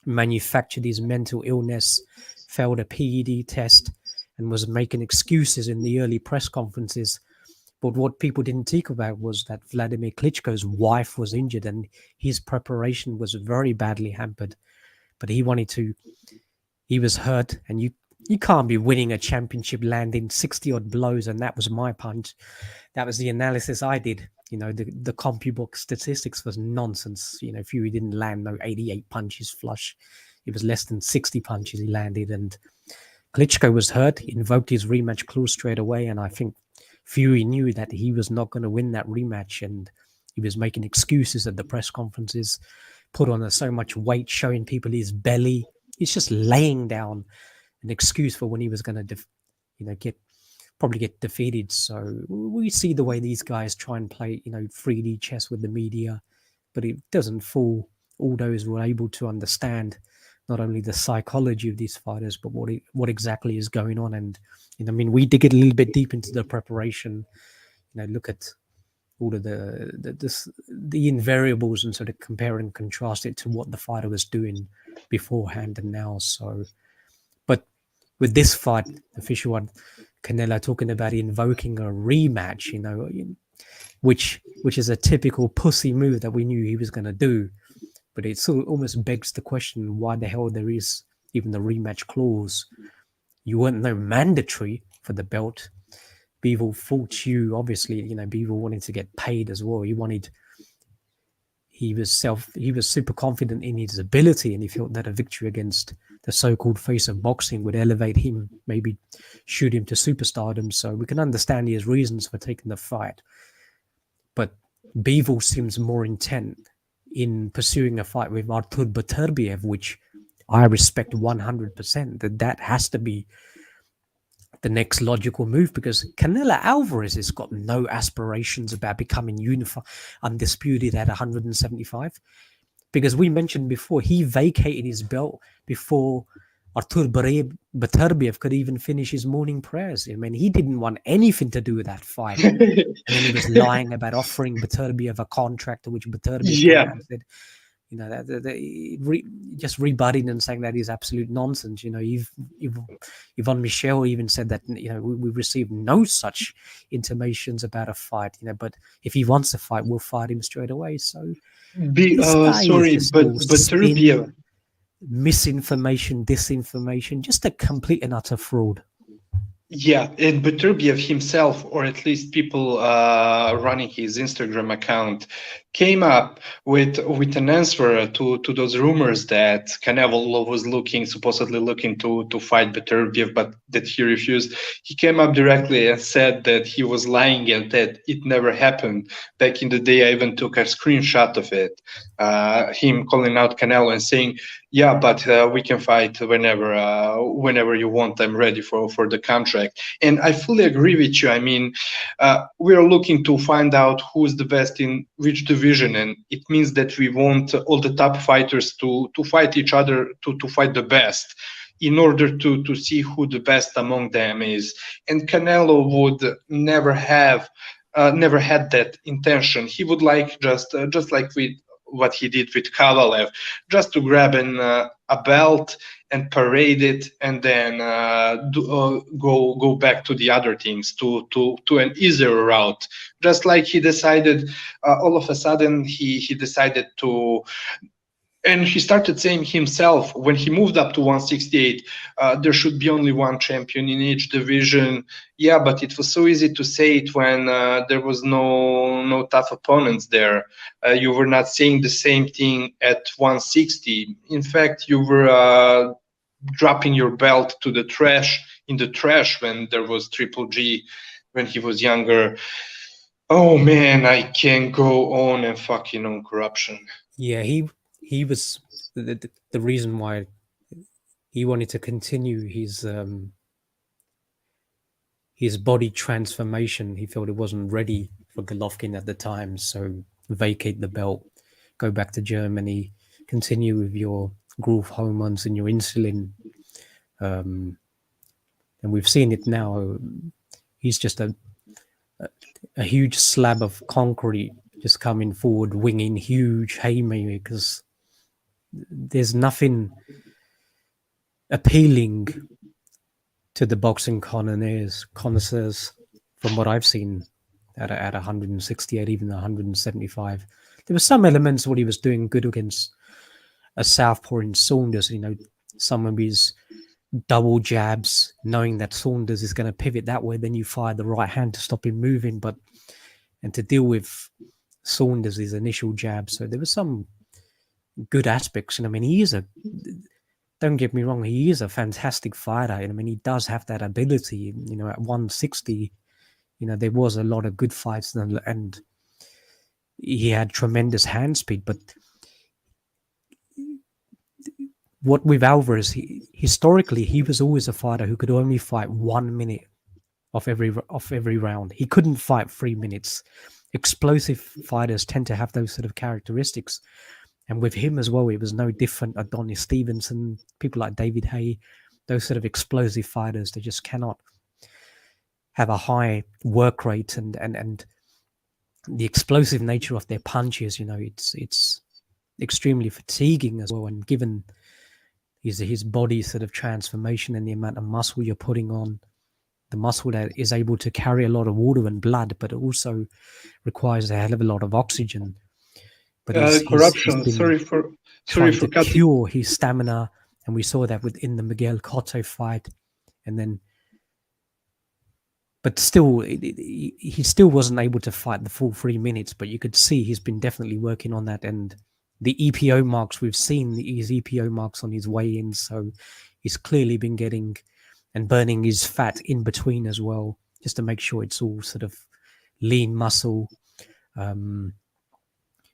manufactured his mental illness, failed a PED test, and was making excuses in the early press conferences. But what people didn't think about was that Vladimir Klitschko's wife was injured and his preparation was very badly hampered. But he was hurt, and you can't be winning a championship landing 60 odd blows, and that was my punch. That was the analysis I did. The CompuBook statistics was nonsense. Fury didn't land no 88 punches flush. It was less than 60 punches he landed, and Klitschko was hurt. He invoked his rematch clause straight away, and I think Fury knew that he was not going to win that rematch, and he was making excuses at the press conferences, put on so much weight, showing people his belly. He's just laying down an excuse for when he was going to probably get defeated. So we see the way these guys try and play 3D chess with the media, but it doesn't fool all those who are able to understand not only the psychology of these fighters, but what exactly is going on. And we dig it a little bit deep into the preparation. Look at all of the invariables and sort of compare and contrast it to what the fighter was doing beforehand and now. So, but with this fight, the official one, Canelo talking about invoking a rematch, which is a typical pussy move that we knew he was going to do. But it sort of almost begs the question why the hell there is even the rematch clause. You weren't no mandatory for the belt. Bivol fought you, obviously. Bivol wanted to get paid as well. He was super confident in his ability, and he felt that a victory against the so-called face of boxing would elevate him, maybe shoot him to superstardom. So we can understand his reasons for taking the fight. But Bivol seems more intent in pursuing a fight with Artur Beterbiev, which I respect 100%. That has to be the next logical move, because Canelo Alvarez has got no aspirations about becoming undisputed at 175. Because we mentioned before, he vacated his belt before Artur Beterbiev could even finish his morning prayers. He didn't want anything to do with that fight. And then he was lying about offering Beterbiev a contract, to which Beterbiev came out and said, just rebutting and saying that is absolute nonsense. Yvonne Michel even said that we received no such intimations about a fight. But if he wants a fight, we'll fight him straight away. So this guy is just all spin, misinformation, disinformation, just a complete and utter fraud. Yeah, and Beterbiev himself, or at least people running his Instagram account, came up with an answer to those rumors that Canelo was supposedly looking to fight Beterbiev, but that he refused. He came up directly and said that he was lying and that it never happened. Back in the day, I even took a screenshot of it, him calling out Canelo and saying, "Yeah, but we can fight whenever you want. I'm ready for the contract." And I fully agree with you. We are looking to find out who's the best in which division, and it means that we want all the top fighters to fight each other, to fight the best, in order to see who the best among them is. And Canelo would never had that intention. He would like just like with what he did with Kovalev, just to grab a belt and parade it, and then go back to the other things, to an easier route. Just like he decided, all of a sudden he decided to. And he started saying himself, when he moved up to 168, there should be only one champion in each division. Yeah, but it was so easy to say it when there was no tough opponents there. You were not saying the same thing at 160. In fact, you were dropping your belt in the trash when there was Triple G, when he was younger. Oh man, I can't go on and fucking on corruption. Yeah, he was the reason why he wanted to continue his body transformation. He felt it wasn't ready for Golovkin at the time, so vacate the belt, go back to Germany, continue with your growth hormones and your insulin. And we've seen it now. He's just a huge slab of concrete just coming forward, winging huge haymakers. There's nothing appealing to the boxing connoisseurs from what I've seen at 168, even 175. There were some elements what he was doing good against a southpaw in Saunders. Some of his double jabs, knowing that Saunders is going to pivot that way, then you fire the right hand to stop him moving. And to deal with Saunders' initial jab, so there were some good aspects. And I mean, don't get me wrong, he is a fantastic fighter. And I mean, he does have that ability. At 160, there was a lot of good fights, and he had tremendous hand speed. But what with Alvarez, historically, he was always a fighter who could only fight 1 minute of every round. He couldn't fight 3 minutes. Explosive fighters tend to have those sort of characteristics. And with him as well, it was no different. Adonis Stevenson, people like David Haye, those sort of explosive fighters, they just cannot have a high work rate, and the explosive nature of their punches, it's extremely fatiguing as well. And given his body sort of transformation and the amount of muscle you're putting on, the muscle that is able to carry a lot of water and blood, but it also requires a hell of a lot of oxygen. But he's Corruption. been Sorry trying for to cutting. cure his stamina, and we saw that within the Miguel Cotto fight. And then, but still, he still wasn't able to fight the full 3 minutes. But you could see he's been definitely working on that. And the EPO marks, we've seen his EPO marks on his weigh-ins, so he's clearly been getting and burning his fat in between as well, just to make sure it's all sort of lean muscle.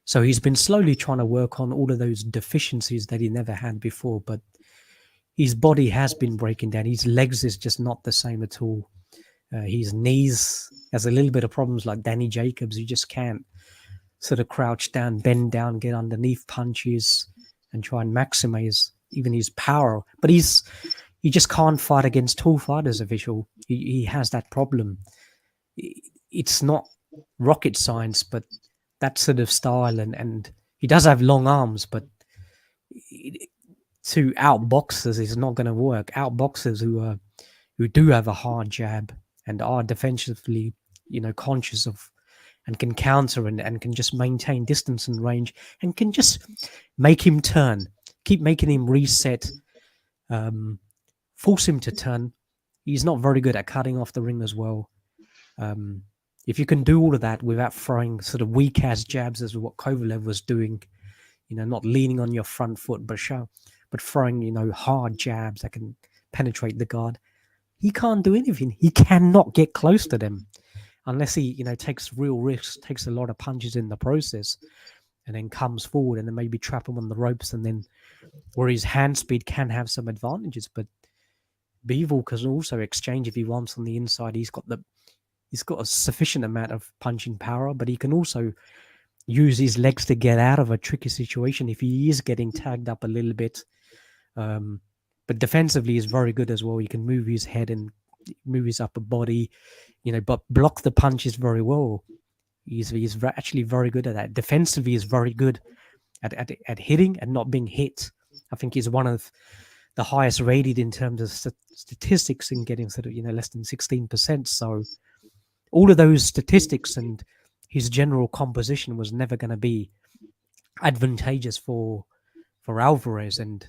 So he's been slowly trying to work on all of those deficiencies that he never had before, but his body has been breaking down. His legs is just not the same at all. His knees has a little bit of problems like Danny Jacobs. You just can't sort of crouch down, bend down, get underneath punches and try and maximize even his power. But he just can't fight against tall fighters, official. He has that problem. It's not rocket science, but that sort of style, and he does have long arms, but to outboxers is not going to work. Outboxers who do have a hard jab and are defensively, conscious of and can counter and can just maintain distance and range and can just make him turn, keep making him reset, force him to turn. He's not very good at cutting off the ring as well. If you can do all of that without throwing sort of weak ass jabs as what Kovalev was doing, not leaning on your front foot, but throwing, hard jabs that can penetrate the guard, he can't do anything. He cannot get close to them unless he, takes real risks, takes a lot of punches in the process, and then comes forward and then maybe trap him on the ropes, and then where his hand speed can have some advantages. But Bivol can also exchange if he wants on the inside. He's got a sufficient amount of punching power, but he can also use his legs to get out of a tricky situation if he is getting tagged up a little bit. But defensively, he's very good as well. He can move his head and move his upper body, but block the punches very well. He's actually very good at that. Defensively, he's very good at hitting and not being hit. I think he's one of the highest rated in terms of statistics in getting sort of, less than 16%. So all of those statistics and his general composition was never going to be advantageous for Alvarez, and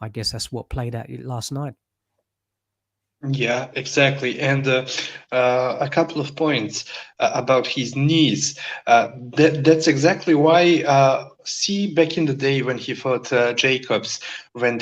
I guess that's what played out last night. Yeah, exactly. And a couple of points about his knees. That's exactly why. See, back in the day when he fought Jacobs, when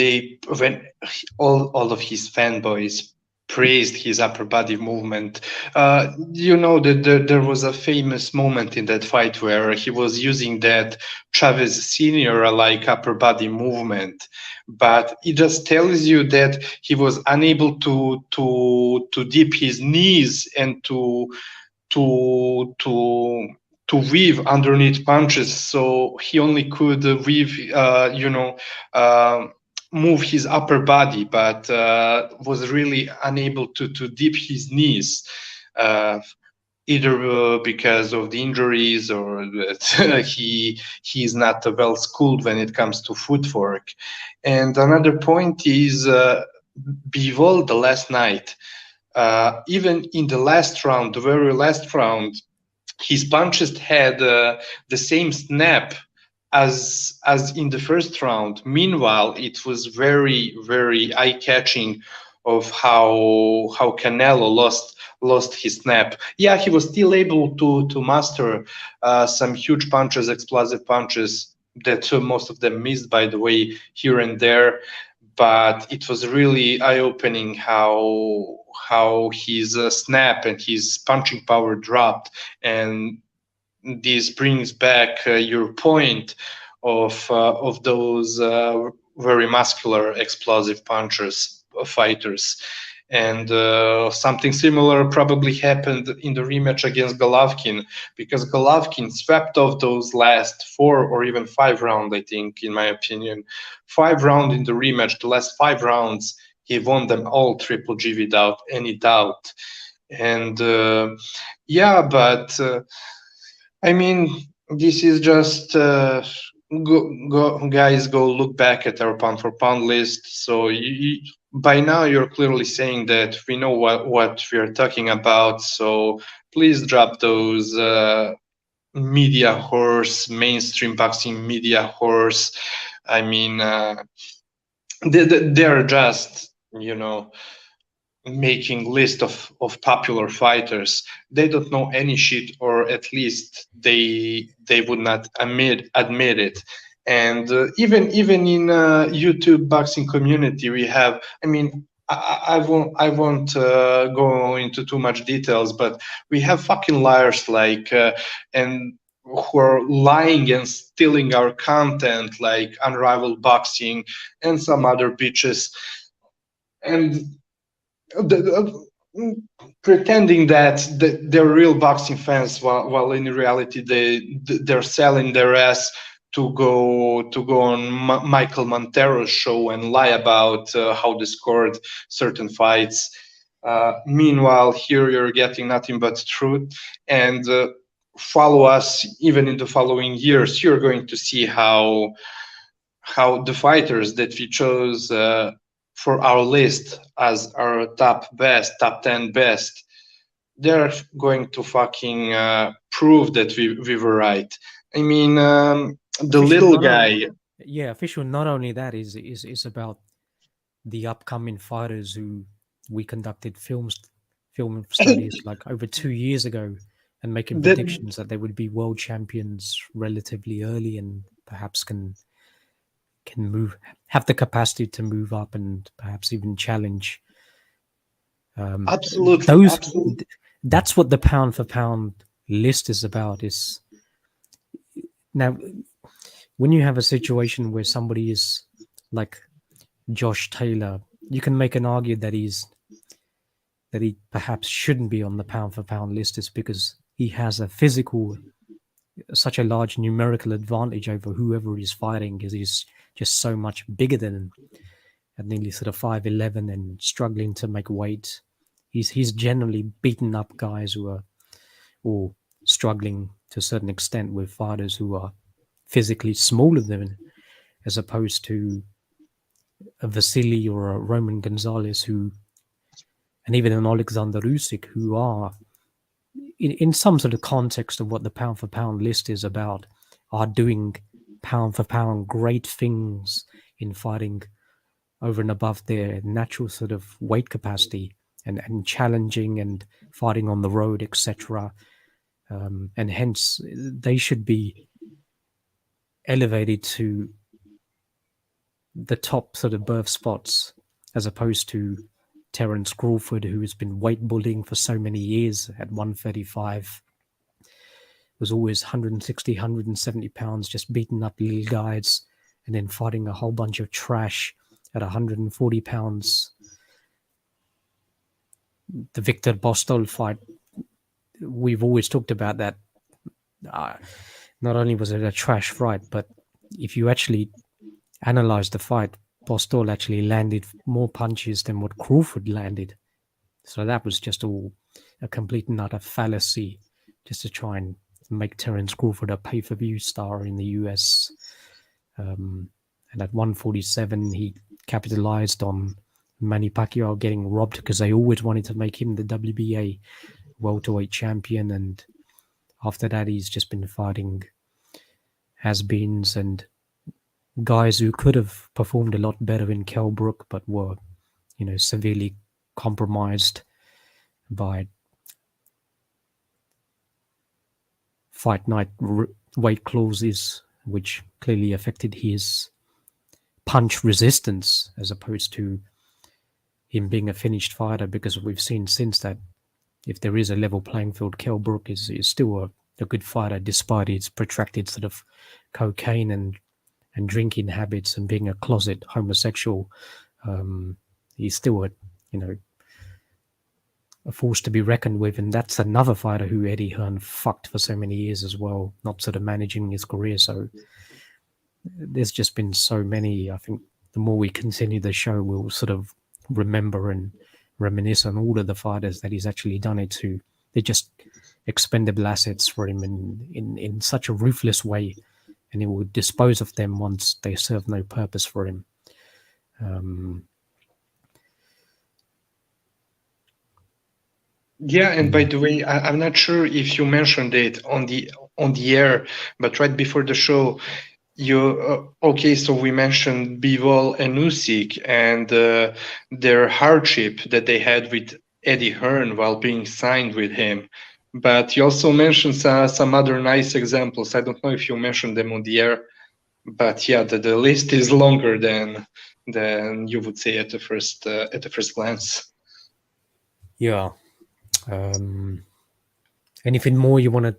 all of his fanboys praised his upper body movement. That there was a famous moment in that fight where he was using that Chavez Senior like upper body movement, but it just tells you that he was unable to dip his knees and to to weave underneath punches, so he only could weave, move his upper body, but was really unable to dip his knees. either because of the injuries or that he's not well schooled when it comes to footwork. And another point is Bivol the last night. Even in the last round, the very last round, his punches had the same snap as in the first round. Meanwhile, it was very eye catching of how Canelo lost his snap. Yeah, he was still able to master some huge punches, explosive punches that most of them missed, by the way, here and there. But it was really eye opening how his snap and his punching power dropped, and this brings back your point of those very muscular, explosive punchers, fighters. And something similar probably happened in the rematch against Golovkin, because Golovkin swept off those last 4 or even 5 rounds, I think, in my opinion. 5 rounds in the rematch, the last 5 rounds, he won them all Triple G without any doubt. And yeah, but I mean, this is just guys, go look back at our pound for pound list. So by now you're clearly saying that we know what we are talking about. So please drop those media horse, mainstream boxing media horse. I mean, they're just, making list of popular fighters. They don't know any shit, or at least they would not admit it. And even in YouTube boxing community, we have. I mean, I won't go into too much details, but we have fucking liars like and who are lying and stealing our content, like Unrivaled Boxing and some other bitches. And pretending that they're real boxing fans, while in reality they're selling their ass to go on Michael Montero's show and lie about how they scored certain fights. Meanwhile, here you're getting nothing but truth. And follow us even in the following years. You're going to see how the fighters that we chose for our list as our top 10 best, they're going to fucking prove that we were right. I mean, the Official, little not only guy. yeah, official. Not only that is about the upcoming fighters who we conducted film studies like over 2 years ago, and making that predictions that they would be world champions relatively early and perhaps can move have the capacity to move up and perhaps even challenge um, absolutely, those. absolutely. That's what the pound for pound list is about. Is now when you have a situation where somebody is like Josh Taylor, you can make an argument that he perhaps shouldn't be on the pound for pound list is because he has a physical, such a large numerical advantage over whoever he's fighting, because he's just so much bigger than him, at nearly sort of 5'11" and struggling to make weight. He's generally beaten up guys who are or struggling to a certain extent with fighters who are physically smaller than him, as opposed to a Vasily or a Roman Gonzalez who, and even an Alexander Usyk, who are in some sort of context of what the pound for pound list is about, are doing pound for pound great things in fighting over and above their natural sort of weight capacity, and challenging and fighting on the road, etc. And hence they should be elevated to the top sort of berth spots, as opposed to Terence Crawford, who has been weight bullying for so many years at 135, was always 160, 170 pounds, just beating up little guys, and then fighting a whole bunch of trash at 140 pounds. The Victor Bostol fight, we've always talked about that. Not only was it a trash fight, but if you actually analyze the fight, Bostol actually landed more punches than what Crawford landed. So that was just all a complete and utter fallacy just to try and make Terence Crawford a pay-per-view star in the US. And at 147, he capitalized on Manny Pacquiao getting robbed because they always wanted to make him the WBA welterweight champion. And after that, he's just been fighting has-beens and guys who could have performed a lot better in Kell Brook, but were, severely compromised by fight night weight clauses, which clearly affected his punch resistance as opposed to him being a finished fighter, because we've seen since that if there is a level playing field, Kell Brook is still a good fighter despite his protracted sort of cocaine and drinking habits and being a closet homosexual. He's still a force to be reckoned with, and that's another fighter who Eddie Hearn fucked for so many years as well, not sort of managing his career. So there's just been so many. I think the more we continue the show, we'll sort of remember and reminisce on all of the fighters that he's actually done it to. They're just expendable assets for him in such a ruthless way, and he will dispose of them once they serve no purpose for him. Yeah, and by the way, I'm not sure if you mentioned it on the air, but right before the show, okay, so we mentioned Bivol and Usyk and their hardship that they had with Eddie Hearn while being signed with him. But you also mentioned some other nice examples. I don't know if you mentioned them on the air, but yeah, the list is longer than you would say at the first glance. Yeah. Anything more you want to?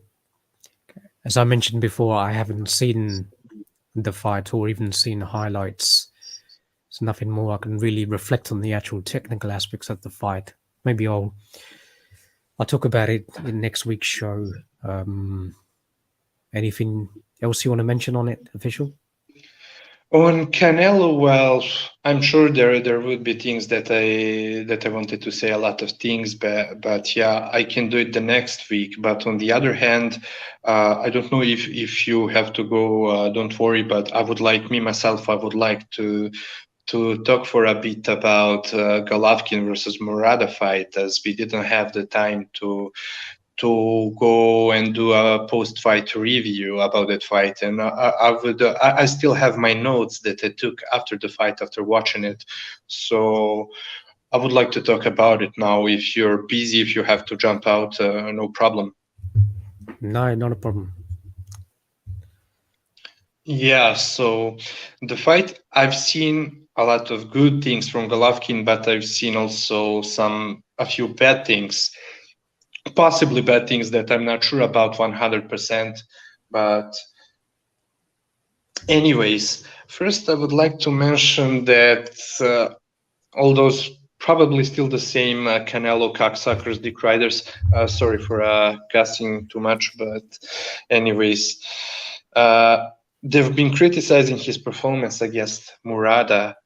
As I mentioned before, I haven't seen the fight or even seen highlights. There's nothing more I can really reflect on the actual technical aspects of the fight. Maybe I'll talk about it in next week's show. Anything else you want to mention on it, official? On Canelo, well, I'm sure there would be things that I wanted to say, a lot of things, but yeah, I can do it the next week. But on the other hand, I don't know if you have to go. Don't worry, but I would like I would like to talk for a bit about Golovkin versus Murata fight, as we didn't have the time to go and do a post-fight review about that fight, and I still have my notes that I took after the fight after watching it, so I would like to talk about it now. If you're busy, if you have to jump out, no problem. No, not a problem. Yeah, so the fight, I've seen a lot of good things from Golovkin, but I've seen also a few bad things, possibly bad things that I'm not sure about 100%. But anyways, first I would like to mention that all those probably still the same Canelo cocksuckers, dick riders. Sorry for cussing too much, but anyways, they've been criticizing his performance against Murata.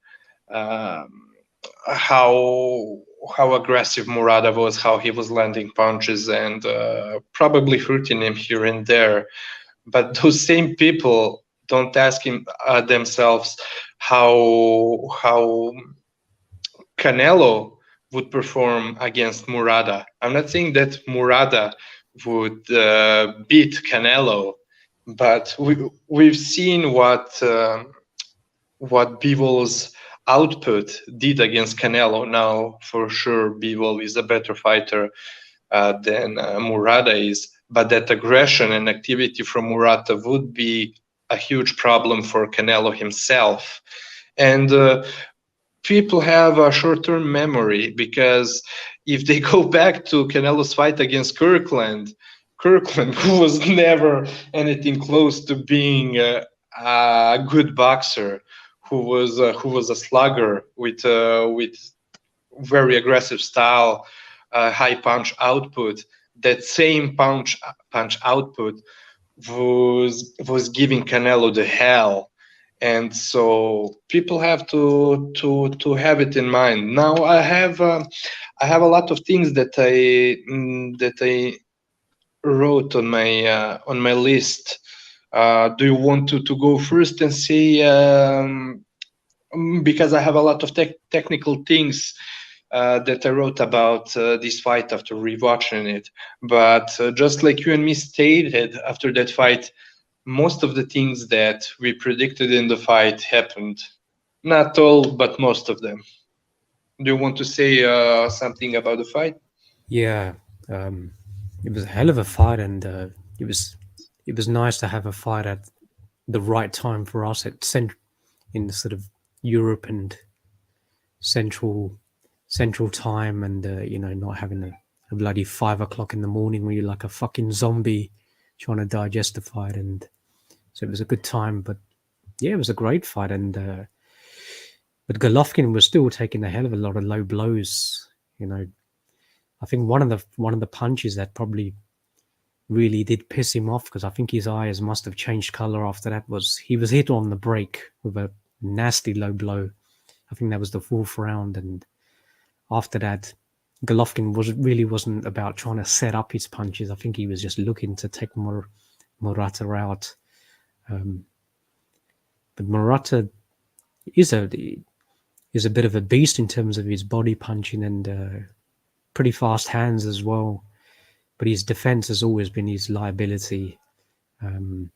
How aggressive Murata was, how he was landing punches and probably hurting him here and there. But those same people don't ask themselves how Canelo would perform against Murata. I'm not saying that Murata would beat Canelo, but we've seen what Bivol's output did against Canelo. Now, for sure, Bivol is a better fighter than Murata is, but that aggression and activity from Murata would be a huge problem for Canelo himself. And people have a short-term memory, because if they go back to Canelo's fight against Kirkland, who was never anything close to being a good boxer, who was a slugger with very aggressive style, high punch output. That same punch output was giving Canelo the hell, and so people have to have it in mind. Now I have a lot of things that I wrote on my list. Do you want to go first and say, because I have a lot of technical things that I wrote about this fight after rewatching it. But just like you and me stated after that fight, most of the things that we predicted in the fight happened. Not all, but most of them. Do you want to say something about the fight? Yeah, um, it was a hell of a fight, and it was it was nice to have a fight at the right time for us in sort of Europe and central central time, and not having a bloody 5 o'clock in the morning where you're like a fucking zombie trying to digest the fight. And so it was a good time, but yeah, it was a great fight. And but Golovkin was still taking a hell of a lot of low blows. You know, I think one of the punches that probably really did piss him off, because I think his eyes must have changed color after that, was he was hit on the break with a nasty low blow. I think that was the fourth round, and after that, Golovkin wasn't about trying to set up his punches. I think he was just looking to take Murata out. Um, but Murata is a bit of a beast in terms of his body punching, and pretty fast hands as well. But his defense has always been his liability. Um,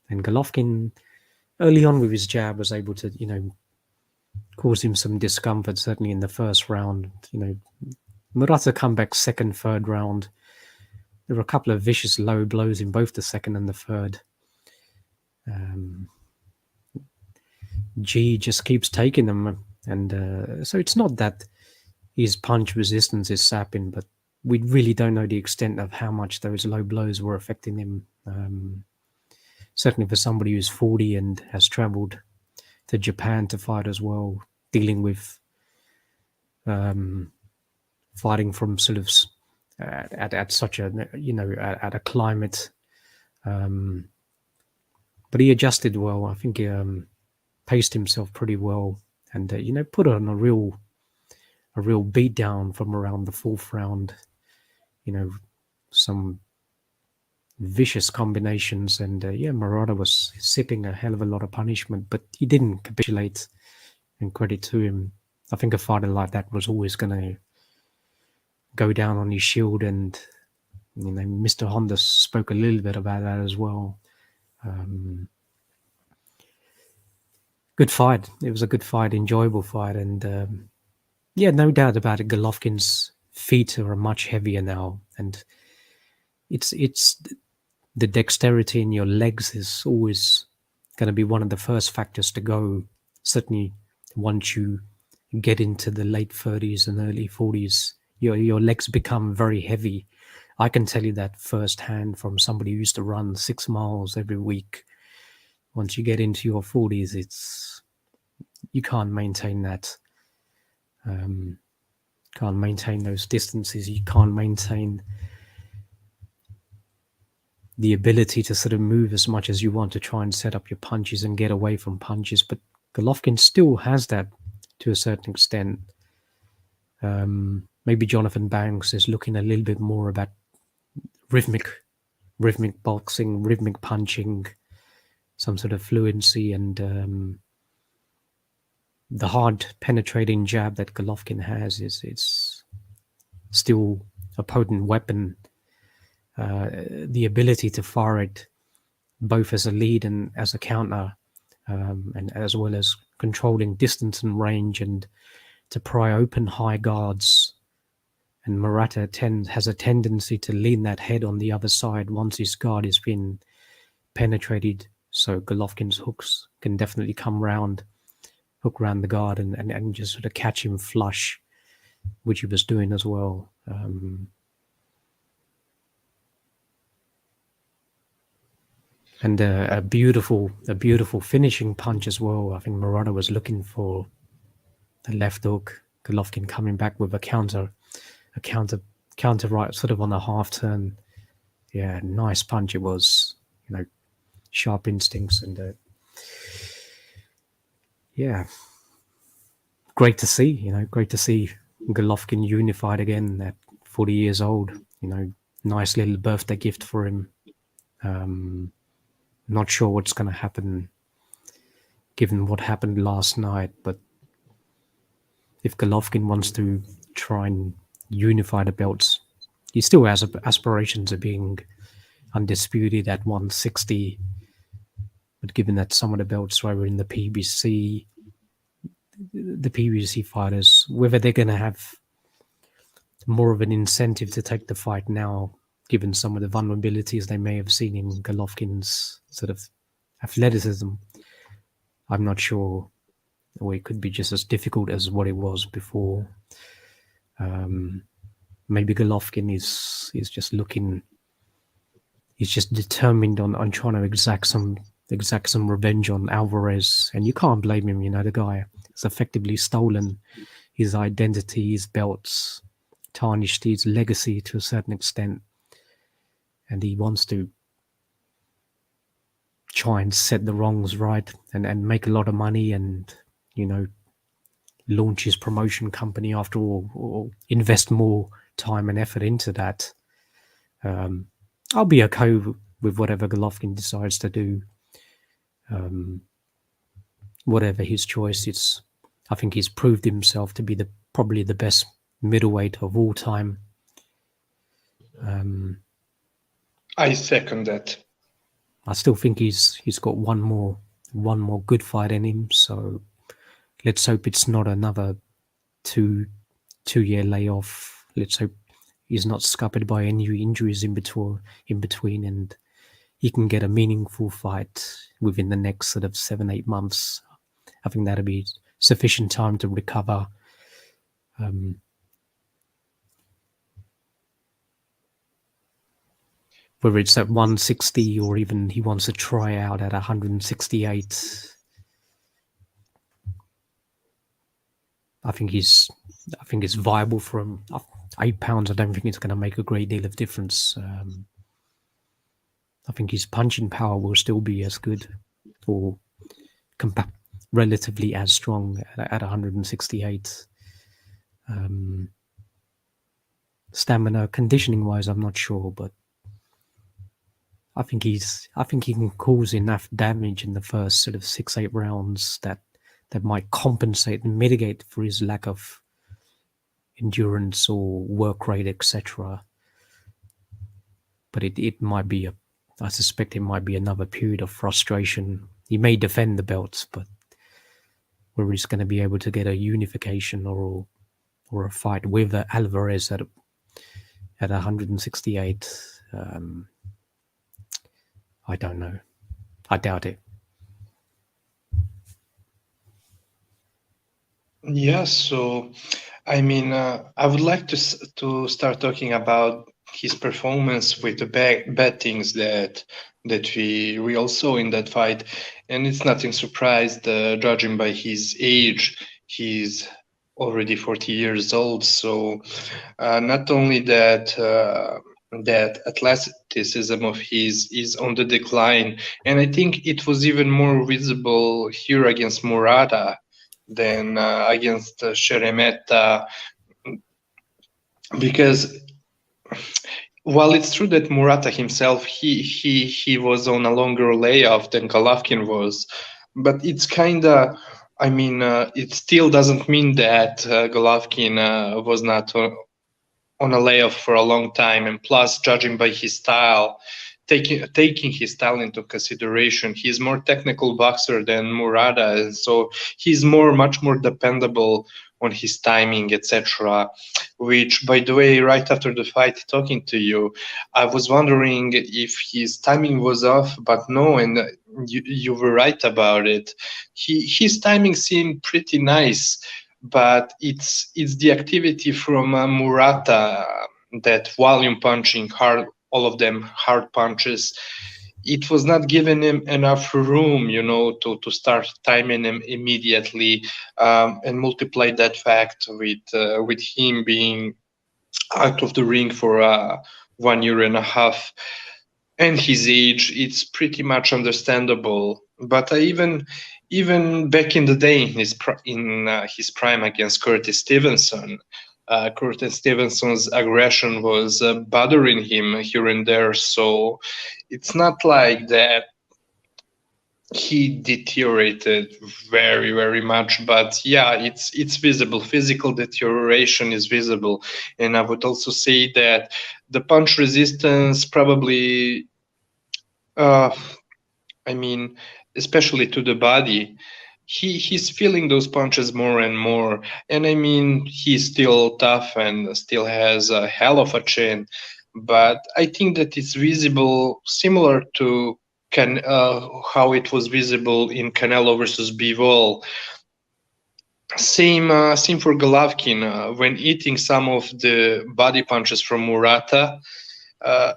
and Golovkin, early on with his jab, was able to, cause him some discomfort, certainly in the first round. Murata come back second, third round. There were a couple of vicious low blows in both the second and the third. G just keeps taking them. And so it's not that his punch resistance is sapping, but we really don't know the extent of how much those low blows were affecting him. Certainly for somebody who's 40 and has traveled to Japan to fight as well, dealing with fighting from sort of at such a at a climate, but he adjusted well. I think he paced himself pretty well, and put on a real beat down from around the fourth round. Some vicious combinations, and Murata was sipping a hell of a lot of punishment, but he didn't capitulate. And credit to him. I think a fighter like that was always going to go down on his shield, and Mr. Honda spoke a little bit about that as well. Good fight. It was a good fight, enjoyable fight, and no doubt about it. Golovkin's feet are much heavier now, and it's the dexterity in your legs is always going to be one of the first factors to go. Certainly, once you get into the late 30s and early 40s, your legs become very heavy. I can tell you that firsthand from somebody who used to run 6 miles every week. Once you get into your 40s, you can't maintain that. Can't maintain those distances. You can't maintain the ability to sort of move as much as you want to try and set up your punches and get away from punches. But Golovkin still has that to a certain extent. Maybe Jonathan Banks is looking a little bit more about rhythmic boxing, rhythmic punching, some sort of fluency, and the hard penetrating jab that Golovkin has it's still a potent weapon. The ability to fire it both as a lead and as a counter, and as well as controlling distance and range, and to pry open high guards. And Murata has a tendency to lean that head on the other side once his guard has been penetrated. So Golovkin's hooks can definitely hook round the guard and just sort of catch him flush, which he was doing as well. And a beautiful finishing punch as well. I think Murata was looking for the left hook. Golovkin coming back with a counter right, sort of on a half turn. Yeah, nice punch it was. Sharp instincts, and Yeah, great to see. Great to see Golovkin unified again at 40 years old. Nice little birthday gift for him. Um, Not sure what's going to happen given what happened last night, but if Golovkin wants to try and unify the belts, he still has aspirations of being undisputed at 160. But given that some of the belts were in the PBC fighters, whether they're going to have more of an incentive to take the fight now, given some of the vulnerabilities they may have seen in Golovkin's sort of athleticism, I'm not sure. Or it could be just as difficult as what it was before. Um, Maybe Golovkin is just looking. He's just determined on trying to exact some revenge on Alvarez, and you can't blame him. The guy has effectively stolen his identity, his belts, tarnished his legacy to a certain extent, and he wants to try and set the wrongs right and make a lot of money and you know launch his promotion company after all, or invest more time and effort into that. Um, I'll be okay with whatever Golovkin decides to do, um, whatever his choice. I think he's proved himself to be probably the best middleweight of all time. Um, I second that. I still think he's got one more good fight in him. So let's hope it's not another two year layoff. Let's hope he's not scuppered by any injuries in between, and he can get a meaningful fight within the next sort of 7-8 months. I think that'll be sufficient time to recover. Um, Whether it's at 160 or even he wants to try out at 168, I think it's viable for him. 8 pounds, I don't think it's going to make a great deal of difference. I think his punching power will still be as good or relatively as strong at 168. Stamina, conditioning wise, I'm not sure, but I think he can cause enough damage in the first sort of 6-8 rounds that might compensate and mitigate for his lack of endurance or work rate, etc. But it might be I suspect it might be another period of frustration. He may defend the belts, but whether he's going to be able to get a unification or a fight with Alvarez at 168, I don't know. I doubt it. Yeah, so I mean, I would like to start talking about his performance with the bettings that we all saw in that fight, and it's nothing surprised, judging by his age. He's already 40 years old, so not only that athleticism of his is on the decline, and I think it was even more visible here against Murata than against Sheremeta, because while it's true that Murata himself he was on a longer layoff than Golovkin was, but it's kind of, I mean, it still doesn't mean that Golovkin was not on a layoff for a long time. And plus, judging by his style, taking his style into consideration, he's more technical boxer than Murata, and so he's much more dependable on his timing, etc. Which, by the way, right after the fight, talking to you, I was wondering if his timing was off, but no, and you were right about it. His timing seemed pretty nice, but it's the activity from Murata, that volume punching, hard, all of them hard punches. It was not giving him enough room, to start timing him immediately, and multiply that fact with him being out of the ring for 1 year and a half. and his age, it's pretty much understandable. But even back in the day, in his prime against Curtis Stevenson, Curtis Stevenson's aggression was bothering him here and there. So it's not like that he deteriorated very much, but yeah, it's visible. Physical deterioration is visible. And I would also say that the punch resistance probably, uh, I mean, especially to the body, he's feeling those punches more and more. And I mean, he's still tough and still has a hell of a chin, but I think that it's visible, similar to how it was visible in Canelo versus Bivol. Same for Golovkin, when eating some of the body punches from Murata. Uh,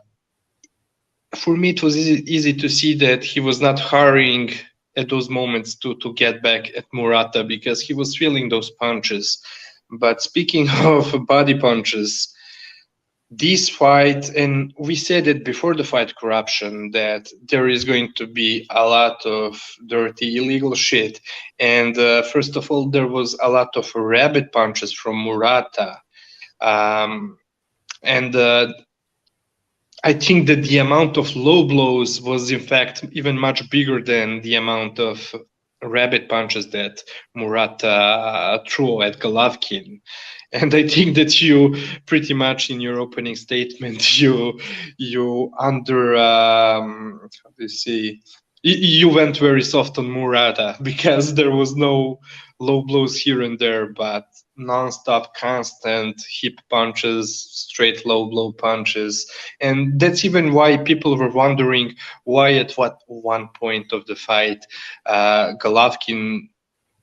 for me, it was easy to see that he was not hurrying at those moments to get back at Murata because he was feeling those punches. But speaking of body punches, this fight, and we said it before the fight, corruption, that there is going to be a lot of dirty, illegal shit. And first of all, there was a lot of rabbit punches from Murata. Um, and I think that the amount of low blows was, in fact, even much bigger than the amount of rabbit punches that Murata threw at Golovkin. And I think that you pretty much in your opening statement you under how do you say, you went very soft on Murata because there was no low blows here and there, but non-stop, constant hip punches, straight low blow punches. And that's even why people were wondering why at what one point of the fight Golovkin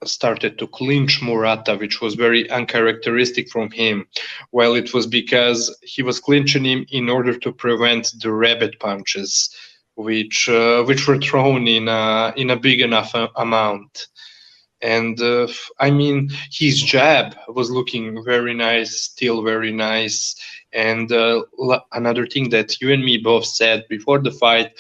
started to clinch Murata, which was very uncharacteristic from him. Well, it was because he was clinching him in order to prevent the rabbit punches, which were thrown in a big enough amount. And I mean, his jab was looking very nice, still very nice. And another thing that you and me both said before the fight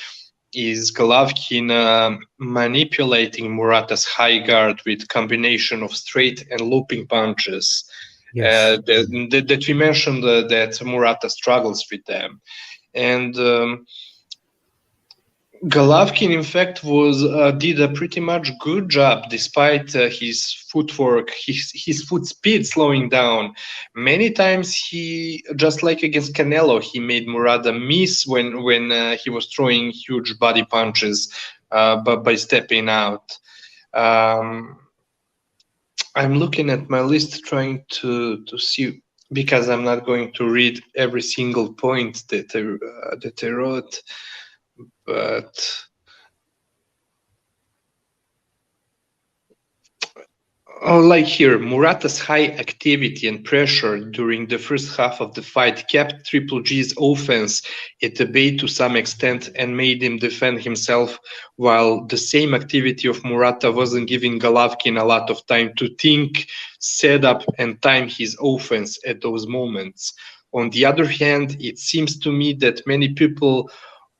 is Golovkin manipulating Murata's high guard with combination of straight and looping punches. Yes. That we mentioned that Murata struggles with them. And Golovkin, in fact, was did a pretty much good job despite his footwork, his foot speed slowing down. Many times he, just like against Canelo, he made Murata miss when he was throwing huge body punches, but by stepping out. Um, I'm looking at my list trying to see, because I'm not going to read every single point that I wrote, but like here, Murata's high activity and pressure during the first half of the fight kept Triple G's offense at bay to some extent and made him defend himself, while the same activity of Murata wasn't giving Golovkin a lot of time to think, set up, and time his offense at those moments. On the other hand, it seems to me that many people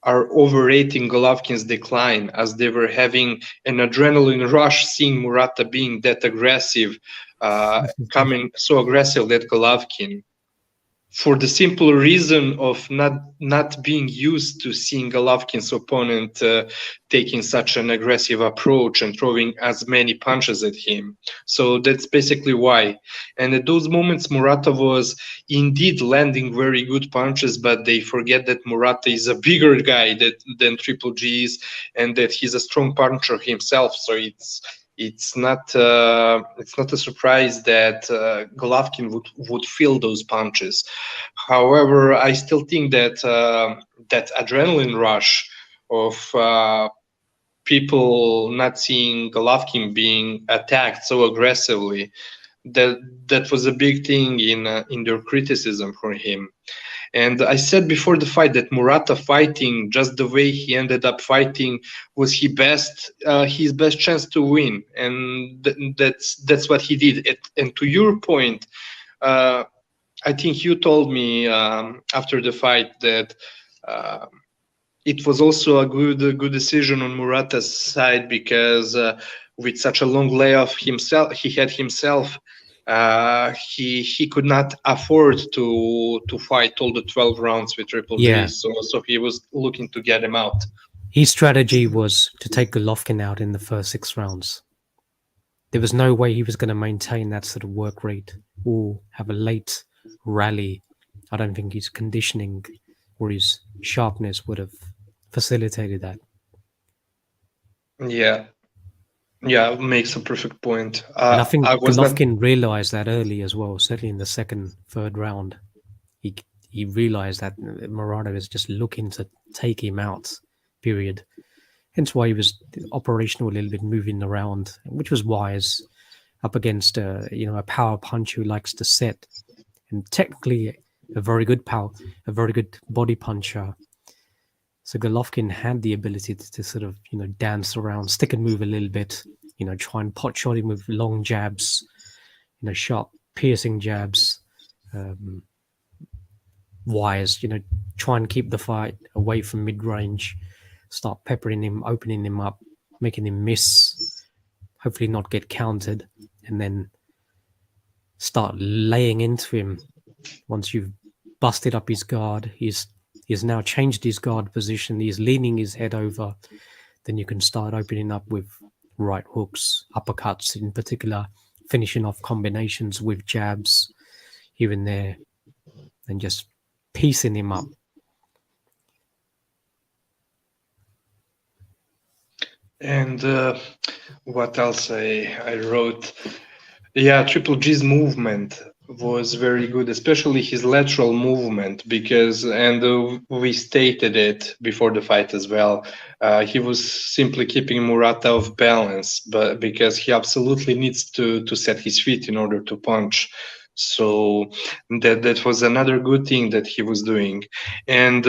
are overrating Golovkin's decline, as they were having an adrenaline rush seeing Murata being that aggressive, coming so aggressive at Golovkin, for the simple reason of not being used to seeing Golovkin's opponent taking such an aggressive approach and throwing as many punches at him. So that's basically why. And at those moments, Murata was indeed landing very good punches, but they forget that Murata is a bigger guy than Triple G is, and that he's a strong puncher himself. So it's not a surprise that Golovkin would feel those punches. However, I still think that that adrenaline rush of people not seeing Golovkin being attacked so aggressively, that that was a big thing in their criticism for him. And I said before the fight that Murata fighting just the way he ended up fighting was his best chance to win, and that's what he did. And to your point, uh, I think you told me after the fight that. Uh, it was also a good decision on Murata's side because with such a long layoff himself, he could not afford to fight all the 12 rounds with Triple G, Yeah, so he was looking to get him out. his strategy was to take Golovkin out in the first 6 rounds. There was no way he was going to maintain that sort of work rate or have a late rally. I don't think his conditioning or his sharpness would have facilitated that. Yeah, yeah, makes a perfect point. And I I think was not. Golovkin realized that early as well, certainly in the second, third round. He, he realized that Murata was just looking to take him out, period. Hence why he was operational a little bit, moving around, which was wise up against a power puncher who likes to set, and technically a very good body puncher. So Golovkin had the ability to sort of dance around, stick and move a little bit, try and pot shot him with long jabs, sharp piercing jabs, um, wires, try and keep the fight away from mid range, start peppering him, opening him up, making him miss, hopefully not get countered, and then start laying into him. Once you've busted up his guard, he's now changed his guard position, he's leaning his head over, then you can start opening up with right hooks, uppercuts in particular, finishing off combinations with jabs here and there, and just piecing him up. And what else I wrote? Yeah, Triple G's movement was very good, especially his lateral movement, because, and we stated it before the fight as well, he was simply keeping Murata off balance, but because he absolutely needs to set his feet in order to punch. So that was another good thing that he was doing. And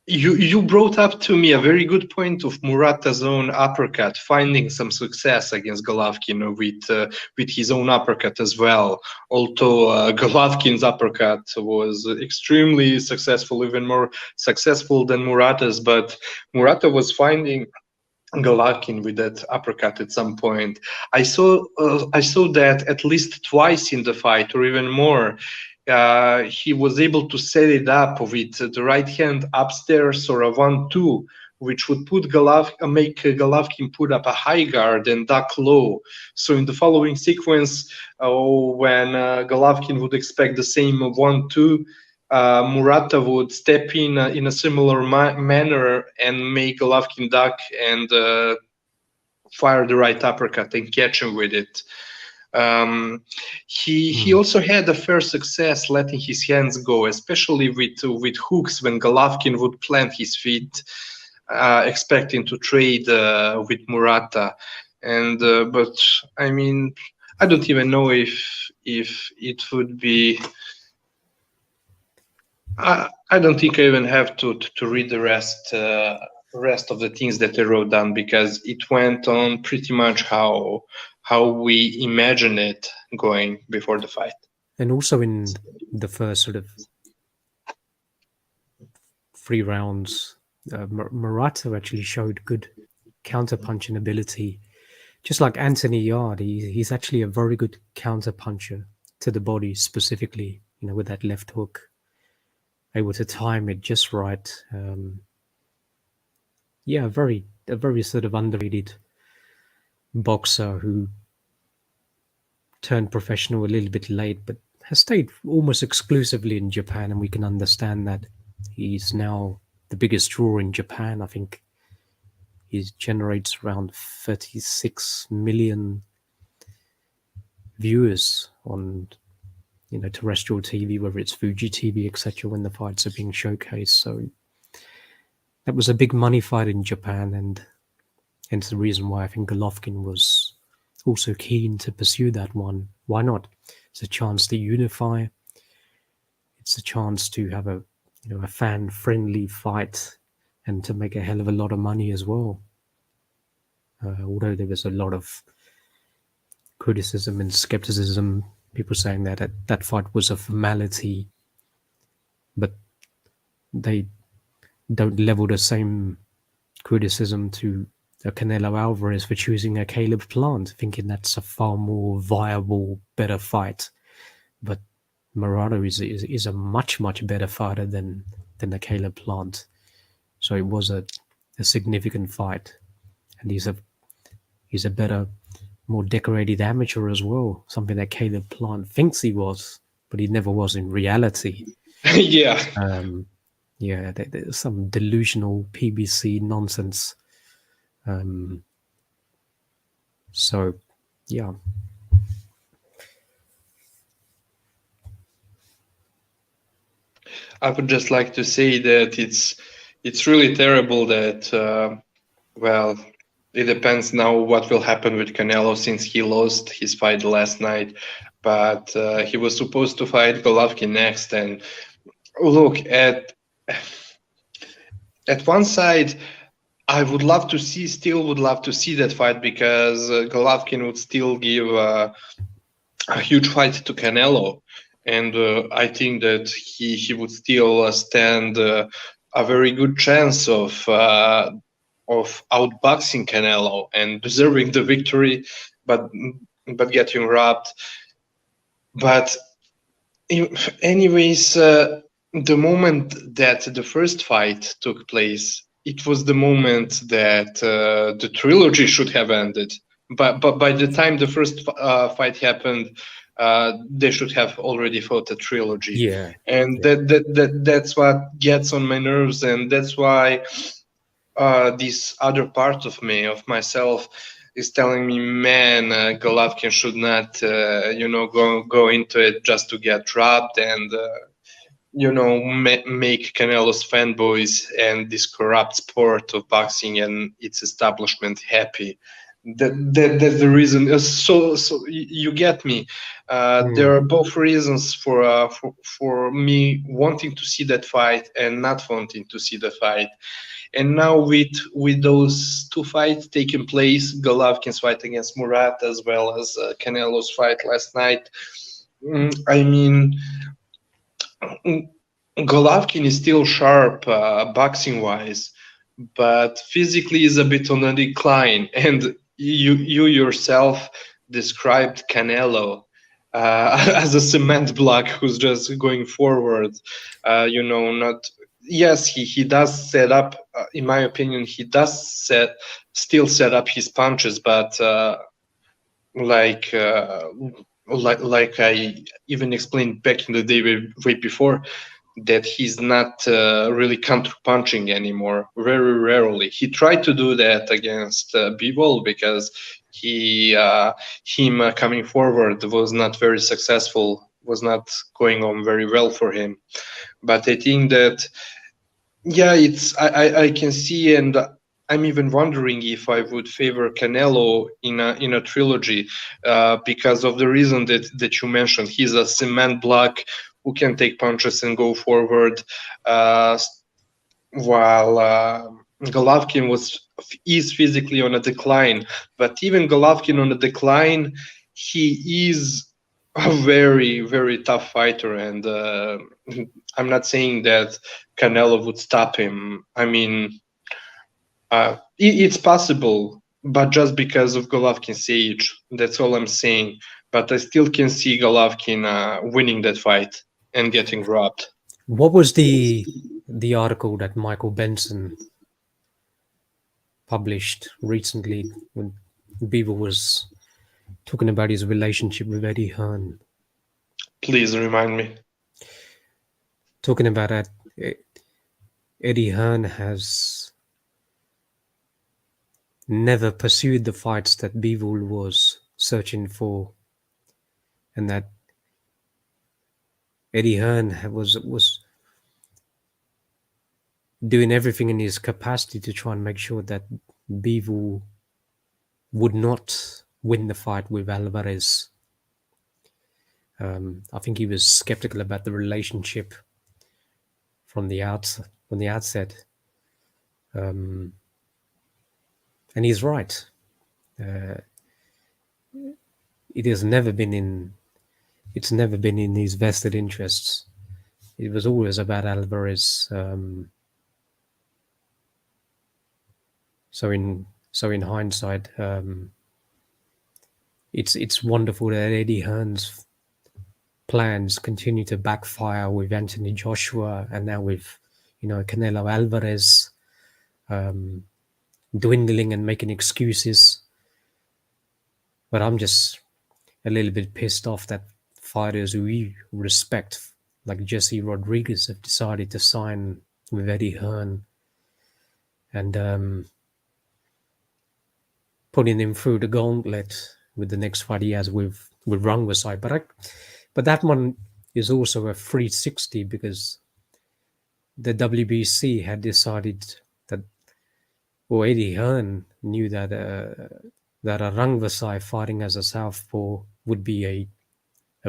you brought up to me a very good point of Murata's own uppercut, finding some success against Golovkin with his own uppercut as well. Although Golovkin's uppercut was extremely successful, even more successful than Murata's, but Murata was finding Golovkin with that uppercut at some point. I saw that at least twice in the fight, or even more. He was able to set it up with the right hand upstairs or a 1-2, which would make Golovkin put up a high guard and duck low. So in the following sequence, when Golovkin would expect the same 1-2, Murata would step in a similar manner and make Golovkin duck and fire the right uppercut and catch him with it. Um, he Mm. also had a fair success letting his hands go, especially with hooks when Golovkin would plant his feet, expecting to trade with Murata. And but I mean, I don't even know if it would be. I don't think I even have to read the rest of the things that I wrote down because it went on pretty much how we imagine it going before the fight. And also in the first sort of 3 rounds, Murata actually showed good counter punching ability. Just like Anthony Yard, he's actually a very good counter puncher to the body specifically, with that left hook, able to time it just right. Yeah, a very sort of underrated boxer who turned professional a little bit late, but has stayed almost exclusively in Japan, and we can understand that he's now the biggest draw in Japan. I think he generates around 36 million viewers on terrestrial TV, whether it's Fuji TV, etc., when the fights are being showcased. So that was a big money fight in Japan, and hence the reason why I think Golovkin was also keen to pursue that one. Why not? It's a chance to unify. It's a chance to have a fan friendly fight and to make a hell of a lot of money as well. Although there was a lot of criticism and skepticism, people saying that fight was a formality, but they don't level the same criticism to Canelo Alvarez for choosing a Caleb Plant, thinking that's a far more viable, better fight. But Murata is a much better fighter than the Caleb Plant. So it was a significant fight, and he's a better, more decorated amateur as well. Something that Caleb Plant thinks he was, but he never was in reality. Yeah. Um, yeah, there's some delusional PBC nonsense. Um, so, yeah. I would just like to say that it's really terrible that well, it depends now what will happen with Canelo since he lost his fight last night, but he was supposed to fight Golovkin next. And look, at one side, I would love to see, still would love to see that fight because Golovkin would still give a huge fight to Canelo, and I think that he would still stand a very good chance of outboxing Canelo and deserving the victory, but getting robbed. But anyways, the moment that the first fight took place, it was the moment that the trilogy should have ended. But by the time the first fight happened, they should have already fought a trilogy, Yeah. and Yeah. that's what gets on my nerves, and that's why this other part of me, of myself, is telling me, man, Golovkin should not, go into it just to get dropped and, make Canelo's fanboys and this corrupt sport of boxing and its establishment happy. That's the reason. So you get me. There Mm. are both reasons for me wanting to see that fight and not wanting to see the fight. And now with those two fights taking place, Golovkin's fight against Murat as well as Canelo's fight last night, I mean, Golovkin is still sharp boxing wise, but physically is a bit on a decline. And you yourself described Canelo as a cement block who's just going forward. Not yes, he does set up. In my opinion, he does still set up his punches, but like. Like I even explained back in the day way before, that he's not really counter punching anymore. Very rarely. He tried to do that against Bivol because him coming forward was not very successful. Was not going on very well for him. But I think that yeah, I can see, and I'm even wondering if I would favor Canelo in a trilogy, because of the reason that you mentioned. He's a cement block who can take punches and go forward, uh, while Golovkin is physically on a decline. But even Golovkin on a decline, he is a very tough fighter, and I'm not saying that Canelo would stop him. I mean, it's possible, but just because of Golovkin's age, that's all I'm saying. But I still can see Golovkin winning that fight and getting robbed. What was the article that Michael Benson published recently when Bieber was talking about his relationship with Eddie Hearn? Please remind me. Talking about that, Eddie Hearn has never pursued the fights that Bivol was searching for, and that Eddie Hearn was doing everything in his capacity to try and make sure that Bivol would not win the fight with Alvarez. I think he was skeptical about the relationship from the outset, um, and he's right. Uh, it has never been in it's never been in his vested interests. It was always about Alvarez So in hindsight, it's wonderful that Eddie Hearn's plans continue to backfire with Anthony Joshua and now with, Canelo Alvarez um, dwindling and making excuses. But I'm just a little bit pissed off that fighters who we respect, like Jesse Rodriguez, have decided to sign with Eddie Hearn and putting him through the gauntlet with the next fight he has with Rungvisai. But that one is also a 360 because the WBC had decided that, or Eddie Hearn knew that a Rungvisai fighting as a southpaw would be a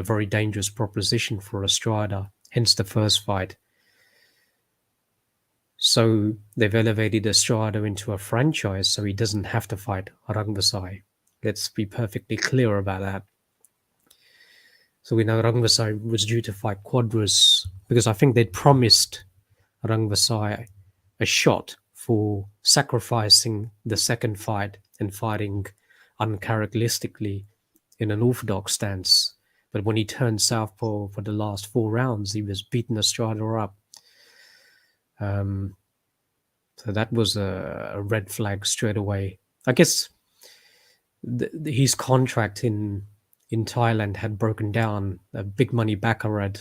very dangerous proposition for Estrada, hence the first fight. So they've elevated Estrada into a franchise so he doesn't have to fight Rungvisai. Let's be perfectly clear about that. So we know Rungvisai was due to fight Quadras because I think they'd promised Rungvisai a shot for sacrificing the second fight and fighting uncharacteristically in an orthodox stance. But when he turned southpaw for the last 4 rounds, he was beating Estrada up. So that was a red flag straight away. I guess his contract in Thailand had broken down. A big money backer had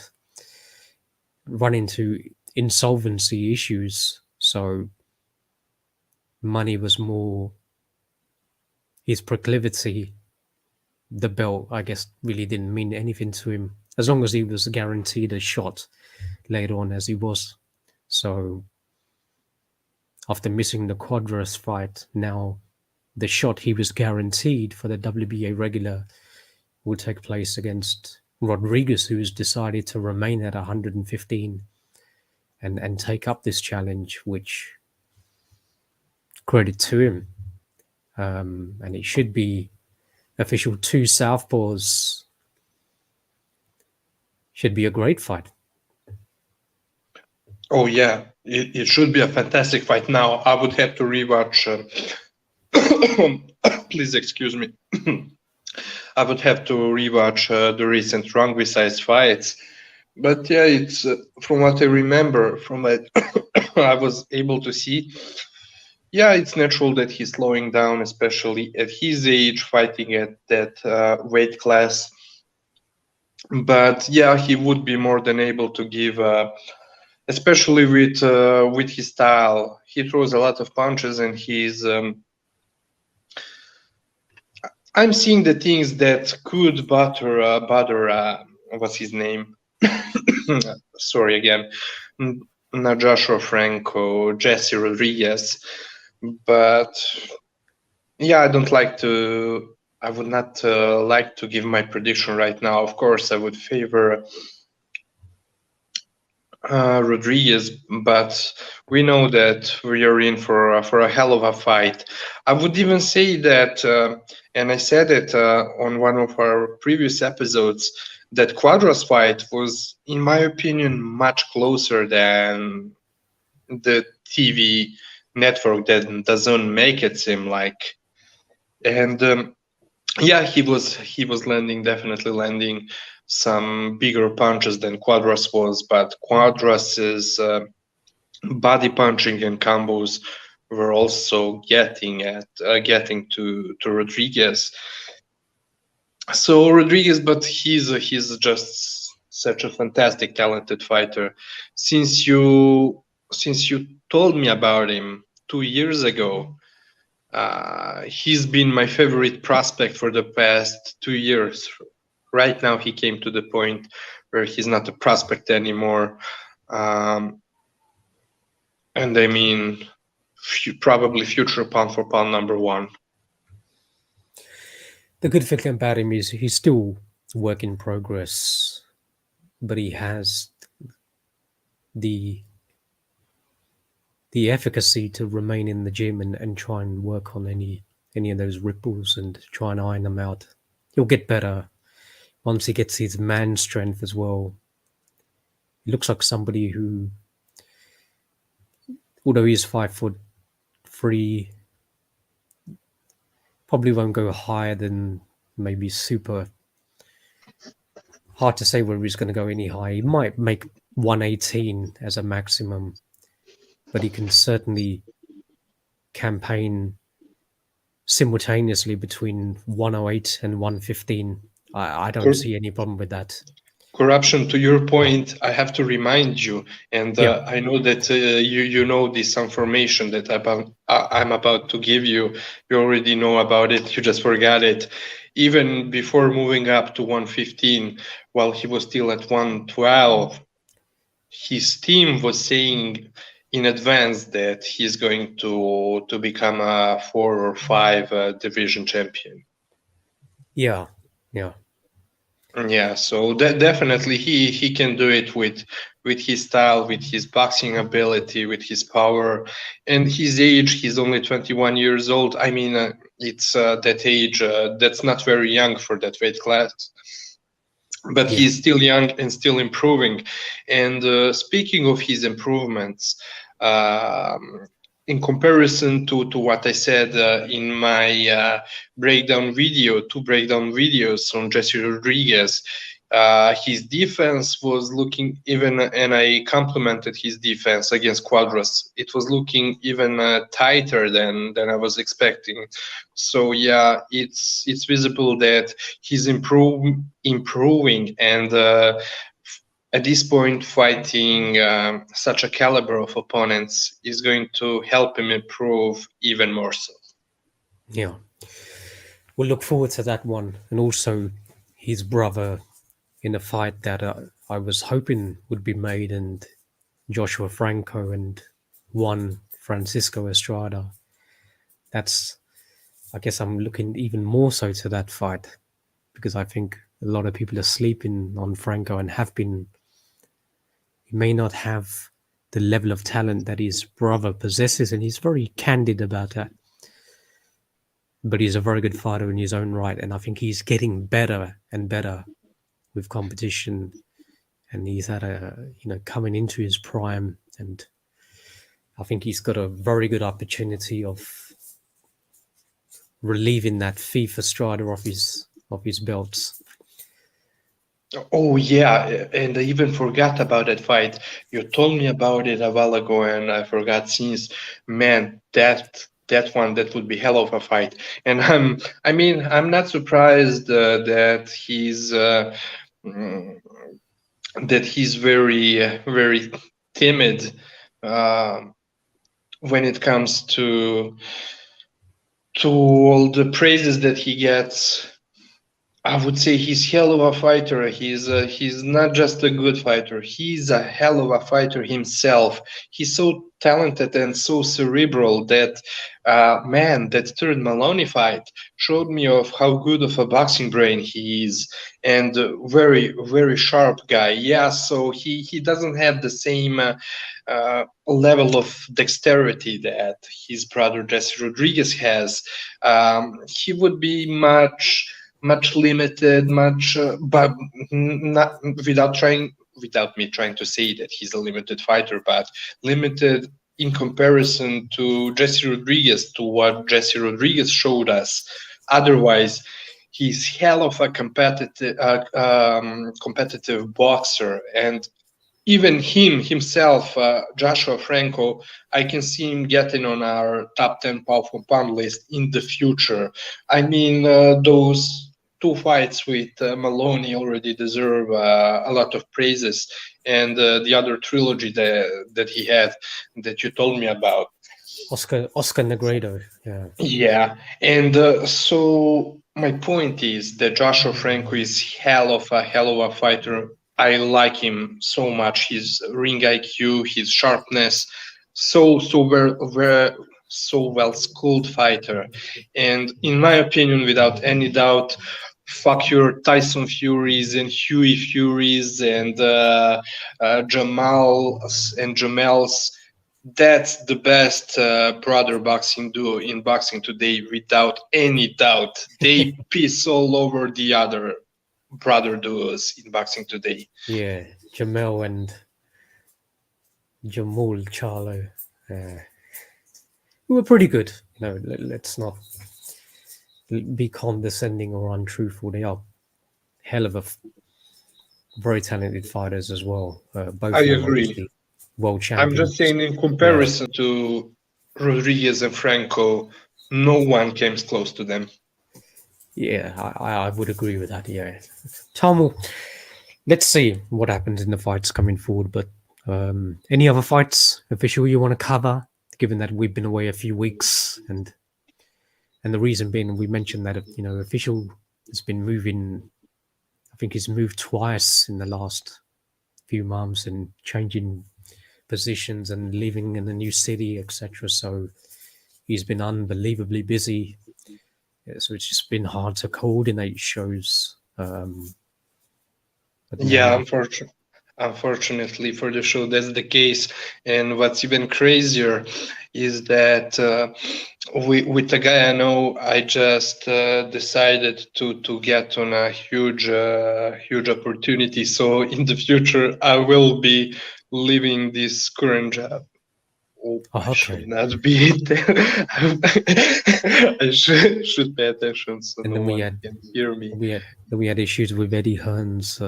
run into insolvency issues, so money was more his proclivity. The belt, I guess, really didn't mean anything to him as long as he was guaranteed a shot later on, as he was. So after missing the Quadras fight, now the shot he was guaranteed for the WBA regular will take place against Rodriguez, who has decided to remain at 115 and take up this challenge, which credit to him. And it should be official 2 southpaws. Should be a great fight. Oh yeah, it should be a fantastic fight. Now I would have to rewatch. Please excuse me. I would have to rewatch the recent Rungvisai fights. But yeah, it's from what I remember, from what I was able to see. Yeah, it's natural that he's slowing down, especially at his age, fighting at that weight class. But yeah, he would be more than able to give, especially with his style. He throws a lot of punches, and he's. I'm seeing the things that could bother. What's his name? Sorry again. Not Joshua Franco, Jesse Rodriguez. But yeah, I would not like to give my prediction right now. Of course, I would favor Rodriguez, but we know that we are in for a hell of a fight. I would even say that, and I said it on one of our previous episodes, that Quadras fight was, in my opinion, much closer than the TV network that doesn't make it seem like. And yeah, he was definitely landing some bigger punches than Quadras was, but Quadras's body punching and combos were also getting to Rodriguez. So Rodriguez, but he's just such a fantastic, talented fighter. Since you told me about him 2 years ago, he's been my favorite prospect for the past 2 years. Right now, he came to the point where he's not a prospect anymore. And I mean, probably future pound for pound number 1. The good thing about him is he's still work in progress, but he has the efficacy to remain in the gym and try and work on any of those ripples and try and iron them out. He'll get better once he gets his man strength as well. He looks like somebody who, although he's 5'3", Probably won't go higher than maybe super. Hard to say whether he's going to go any higher. He might make 118 as a maximum, but he can certainly campaign simultaneously between 108 and 115. I don't Cor- see any problem with that. Corruption, to your point, I have to remind you, and Yeah, I know that you know this information that I'm about to give you. You already know about it. You just forgot it. Even before moving up to 115, while he was still at 112, his team was saying in advance that he's going to become a 4 or 5 division champion. yeah, yeah, Yeah, so definitely he can do it with his style, with his boxing ability, with his power, and his age. He's only 21 years old. I mean, it's that age. That's not very young for that weight class, but yeah, he's still young and still improving. And speaking of his improvements, um, in comparison to what I said in my breakdown video, 2 breakdown videos on Jesse Rodriguez, his defense was looking even, and I complimented his defense against Quadras. It was looking even tighter than I was expecting. So yeah, it's visible that he's improving, and at this point, fighting such a caliber of opponents is going to help him improve even more so. yeah. We'll look forward to that one, and also his brother in a fight that I was hoping would be made, and Joshua Franco and one Francisco Estrada. That's, I guess I'm looking even more so to that fight because I think a lot of people are sleeping on Franco and have been. He may not have the level of talent that his brother possesses, and he's very candid about that. But he's a very good fighter in his own right, and I think he's getting better and better with competition. And he's had coming into his prime, and I think he's got a very good opportunity of relieving that FIFA Strider of his belts. Oh yeah, and I even forgot about that fight. You told me about it a while ago, and I forgot since. Man, that one, that would be hell of a fight. And I'm not surprised mm, that he's very timid when it comes to all the praises that he gets. I would say he's hell of a fighter. He's not just a good fighter. He's a hell of a fighter himself. He's so talented and so cerebral that man, that third Maloney fight showed me of how good of a boxing brain he is, and very sharp guy. Yeah, so he doesn't have the same level of dexterity that his brother Jesse Rodriguez has. He would be much limited, much, but not without me trying to say that he's a limited fighter, but limited in comparison to Jesse Rodriguez, to what Jesse Rodriguez showed us. Otherwise, he's hell of a competitive boxer, and even himself, Joshua Franco, I can see him getting on our top 10 pound for pound list in the future. I mean, those 2 fights with Maloney already deserve a lot of praises, and the other trilogy that he had that you told me about. Oscar Negredo, yeah, Yeah, and so my point is that Joshua Franco is hell of a fighter. I like him so much. His ring IQ, his sharpness, so well schooled fighter. And in my opinion, without any doubt, fuck your Tyson Furies and Huey Furies and Jamals. That's the best brother boxing duo in boxing today, without any doubt. They piss all over the other brother duos in boxing today. yeah, Jamel and Jamul Charlo, who were pretty good. Let's be condescending or untruthful. They are hell of very talented fighters as well. I Both of them, agree. obviously, world I'm just champions. saying, in Yeah, comparison to Rodriguez and Franco, no one came close to them. yeah, I would agree with that. Yeah, Tom, let's see what happens in the fights coming forward. But any other fights official you want to cover? Given that we've been away a few weeks, and the reason being, we mentioned that official has been moving. I think he's moved twice in the last few months and changing positions and living in a new city, etc. So he's been unbelievably busy. Yeah, so it's just been hard to coordinate shows. But Yeah, now, unfortunately for the show, that's the case. And what's even crazier is that with the guy I know, I just decided to get on a huge opportunity. So in the future, I will be leaving this current job. Oh, I oh, should okay. not be there. I should pay attention so And no then one can hear me. we had issues with Eddie Hearn's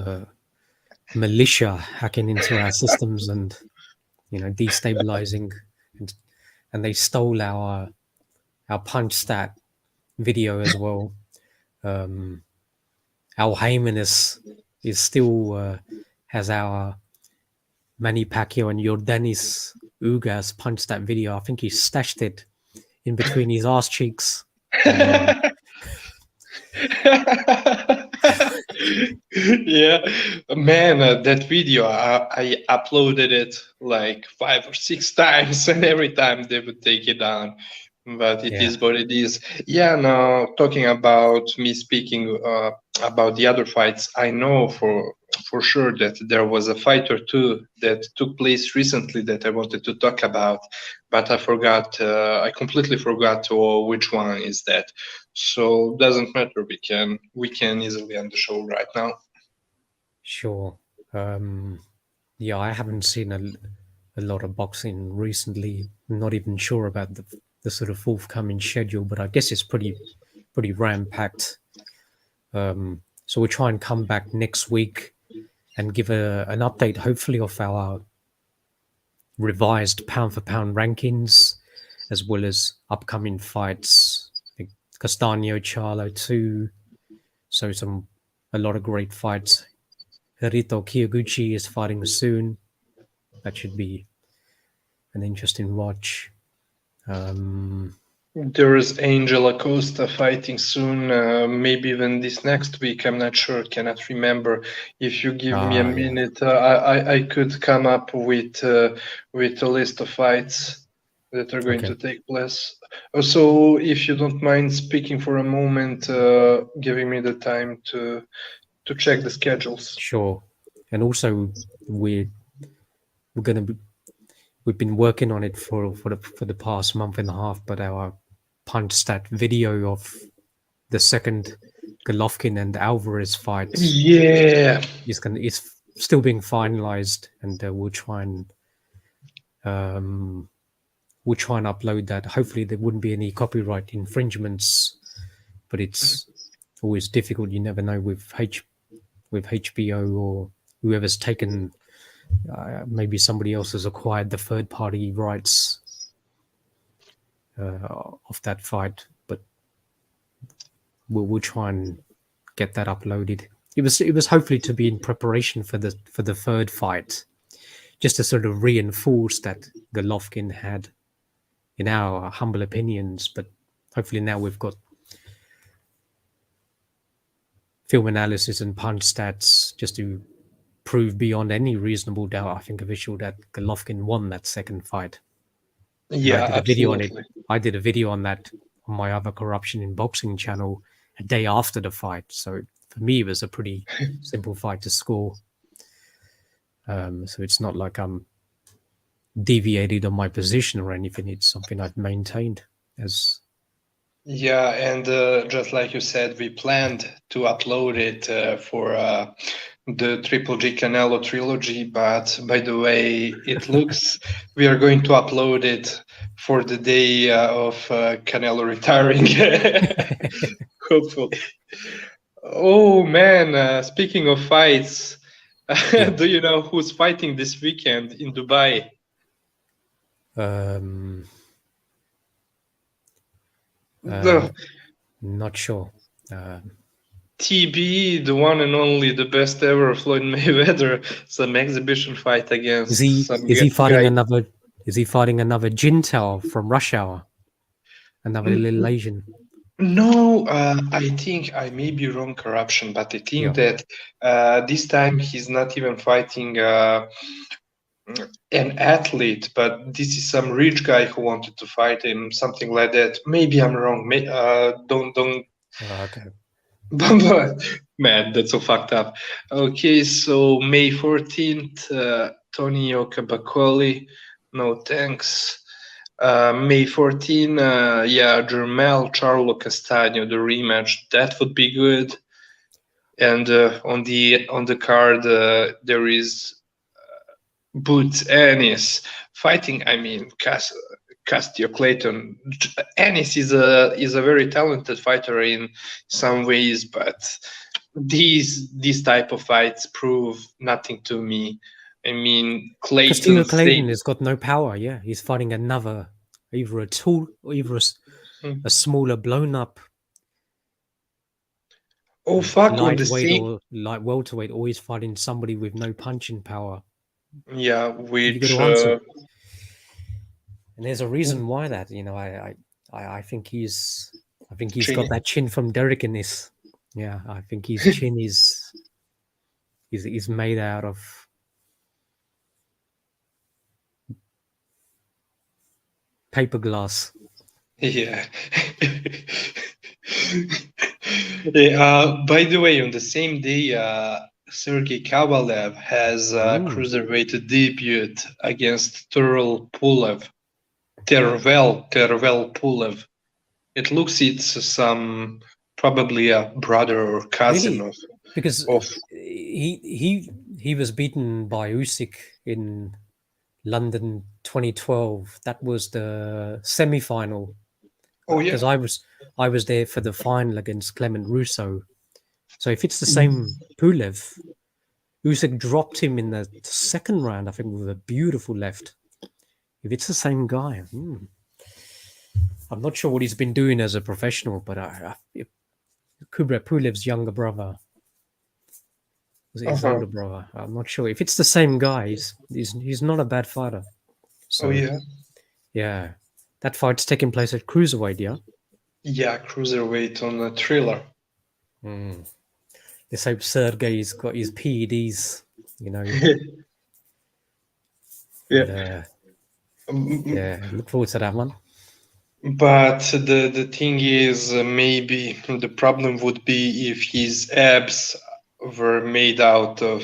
militia hacking into our systems and destabilizing, and they stole our punch stat video as well. Um, Al Heyman is still has our Manny Pacquiao and Yordanis Ugas punch stat video. I think he stashed it in between his ass cheeks, and Yeah, man, that video, I uploaded it like 5 or 6 times, and every time they would take it down. But it yeah, is what it is. Yeah, now talking about me speaking about the other fights, I know for sure that there was a fight or two that took place recently that I wanted to talk about, but I forgot. I completely forgot which one is that. So doesn't matter. We can easily end the show right now. sure. Um, yeah, I haven't seen a lot of boxing recently. I'm not even sure about the sort of forthcoming schedule, but I guess it's pretty ram packed. So we'll try and come back next week and give an update, hopefully, of our revised pound for pound rankings, as well as upcoming fights. I think Castano Charlo 2. So a lot of great fights. Hirito Kiyoguchi is fighting soon. That should be an interesting watch. Um, There is Angel Acosta fighting soon, maybe even this next week. I'm not sure, cannot remember. If you give me a yeah. minute, I could come up with a list of fights that are going to Okay. take place. Also, if you don't mind speaking for a moment, giving me the time to check the schedules. Sure. And also, we're we're gonna be, we've been working on it for the past month and a half, but our punch stat video of the second Golovkin and Alvarez fight Yeah, is still being finalized, and um, we'll try and upload that. Hopefully, there wouldn't be any copyright infringements, but it's always difficult. You never know with HBO or whoever's taken. Maybe somebody else has acquired the third party rights of that fight, but we'll try and get that uploaded. It was hopefully to be in preparation for the third fight, just to sort of reinforce that Golovkin had, in our humble opinions. But hopefully now we've got film analysis and punch stats just to prove beyond any reasonable doubt, I think, official, that Golovkin won that second fight. And I yeah, did a video on it. absolutely. I did a video on that on my other corruption in boxing channel a day after the fight. So for me, it was a pretty simple fight to score. So it's not like I'm deviated on my position or anything. It's something I've maintained as. Yeah, and just like you said, we planned to upload it for the Triple G Canelo trilogy, but by the way, it looks we are going to upload it for the day of Canelo retiring. Hopefully. Oh man, speaking of fights, Yeah. do you know who's fighting this weekend in Dubai? Um, The Not sure. Um, TB, the one and only, the best ever, Floyd Mayweather, some exhibition fight is against he some is he fighting guy. another? Is he fighting another Jintao from Rush Hour? Another little Asian? No, I think I may be wrong, corruption, but I think Yeah. that this time he's not even fighting an athlete, but this is some rich guy who wanted to fight him, something like that. Maybe I'm wrong. Don't. Okay. Man, that's so fucked up. Okay, so May 14th, Tonio Cabacoli, no thanks. May 14, yeah, Jermel Charlo Castagno, the rematch. That would be good. And on the card, there is Boots Ennis fighting. I mean, Castillo Clayton. Ennis is a very talented fighter in some ways, but these type of fights prove nothing to me. I mean, Castillo Clayton Clayton say. has got no power. Yeah, he's fighting another, either a tall or either a smaller, blown up Oh fuck! On the lightweight same, or light welterweight, or he's fighting somebody with no punching power. yeah, You got which to answer, and there's a reason why that. I think he's got Cheney. that chin from Derek in this. Yeah, I think his chin is made out of paper glass. Yeah. Yeah, by the way, on the same day, Sergey Kovalev has a Mm. cruiserweight debut against Tervel Pulev. It looks it's some probably a brother or cousin Really? of Because of. he was beaten by Usyk in London 2012. That was the semi-final. Oh yeah. Because I was there for the final against Clement Russo. So if it's the same Pulev, Usyk dropped him in the second round, I think, with a beautiful left. If it's the same guy, I'm not sure what he's been doing as a professional, but Kubrat Pulev's younger brother, was it his Uh-huh. older brother? I'm not sure. If it's the same guy, he's not a bad fighter. Oh So yeah. yeah, that fight's taking place at cruiserweight. Yeah. Yeah, cruiserweight on a Thriller. Mm. Let's hope Sergey's got his PEDs. You know, Yeah. and Mm, yeah, look forward to that one. But the thing is, maybe the problem would be if his abs were made out of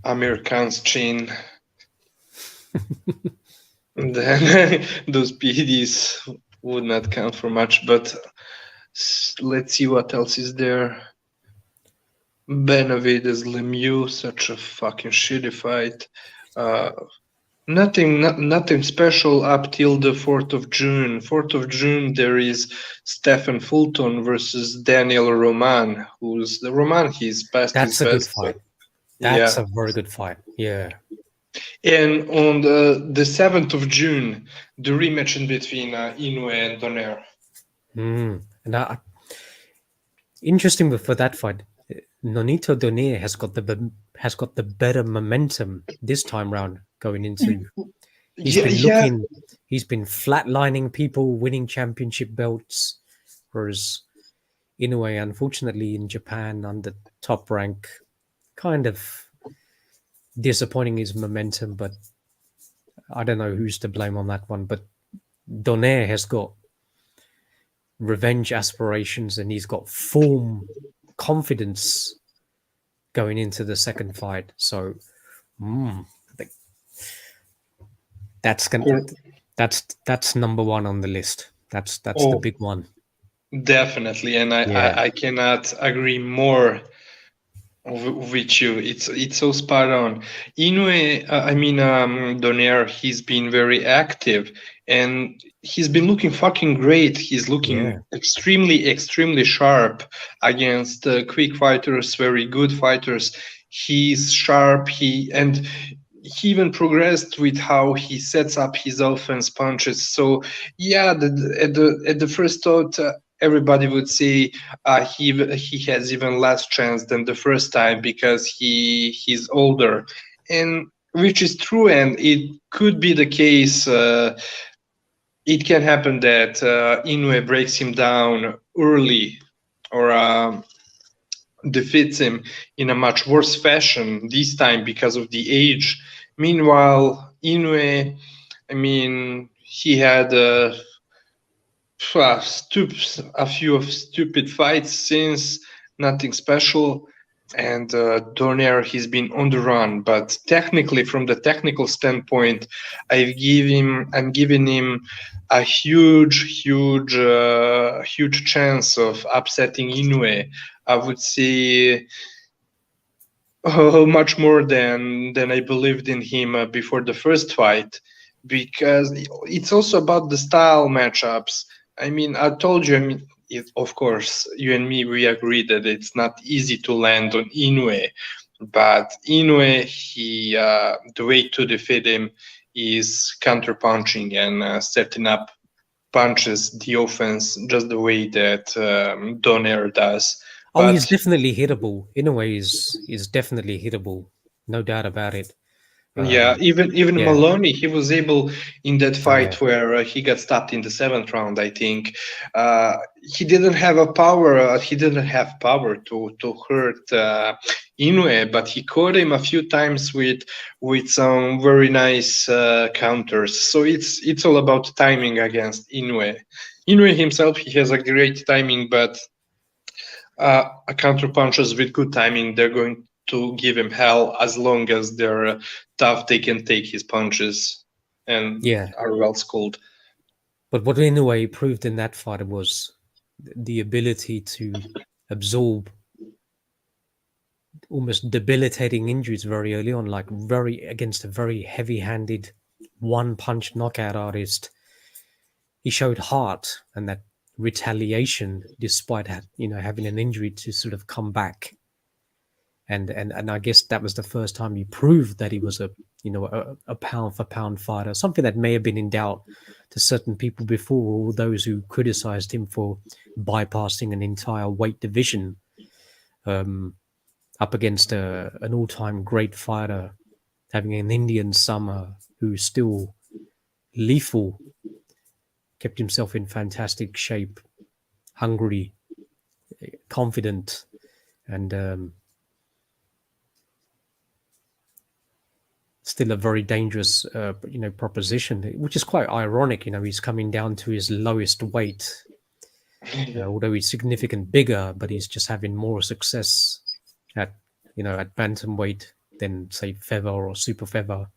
Amir Khan's chin, then those PEDs would not count for much. But let's see what else is there. Benavides Lemieux, such a fucking shitty fight. Uh, nothing special up till the 4th of June. 4th of June, there is Stephen Fulton versus Daniel Roman, who's the Roman, he's past his That's a good best. So, fight. That's yeah. a very good fight. Yeah. And on the 7th of June, the rematch in between Inoue and Donaire. And interesting for that fight, Nonito Donaire has got the better momentum this time round going into. He's Yeah, been yeah. looking, he's been flatlining people, winning championship belts, whereas Inoue, unfortunately, in Japan under top rank, kind of disappointing his momentum. But I don't know who's to blame on that one. But Donaire has got revenge aspirations and he's got form, confidence going into the second fight. So I think that's gonna Cor- that's number one on the list. That's the Oh, big one. definitely. And Yeah. I cannot agree more. With you, it's so spot on. Inoue, Donaire, he's been very active, and he's been looking fucking great. He's looking Yeah. extremely sharp against quick fighters, very good fighters. He's sharp. He even progressed with how he sets up his offense punches. So yeah, at the first thought, everybody would say he has even less chance than the first time because he's older, and which is true, and it could be the case. It can happen that Inoue breaks him down early, or defeats him in a much worse fashion this time because of the age. Meanwhile, Inoue, he had a few of stupid fights since, nothing special. And Donaire, he's been on the run, but technically, from the technical standpoint, I'm giving him a huge chance of upsetting Inoue. I would say much more than I believed in him before the first fight, because it's also about the style matchups. I told you. Of course, you and me, we agree that it's not easy to land on Inoue, but Inoue, the way to defeat him is counterpunching and setting up punches, the offense, just the way that Donaire does. Oh, he's But definitely hittable. In a way, is definitely hittable. No doubt about it. yeah, Um, even yeah, Maloney, he was able in that yeah, fight where he got stopped in the seventh round. I think he didn't have a power. He didn't have power to hurt Inoue, but he caught him a few times with some very nice counters. So it's all about timing against Inoue. Inoue himself, he has a great timing, but a counter punches with good timing, they're going to give him hell as long as they're tough. They can take his punches and yeah. are well schooled. But what in a way proved in that fight was the ability to absorb almost debilitating injuries very early on, like very against a very heavy-handed one-punch knockout artist. He showed heart and that retaliation, despite having an injury, to sort of come back. And I guess that was the first time he proved that he was a pound for pound fighter, something that may have been in doubt to certain people before, or those who criticized him for bypassing an entire weight division, um, up against an all-time great fighter, having an Indian summer who's still lethal, kept himself in fantastic shape, hungry, confident, and still a very dangerous, proposition, which is quite ironic. He's coming down to his lowest weight, although he's significant bigger, but he's just having more success at, at bantamweight than say feather or super feather.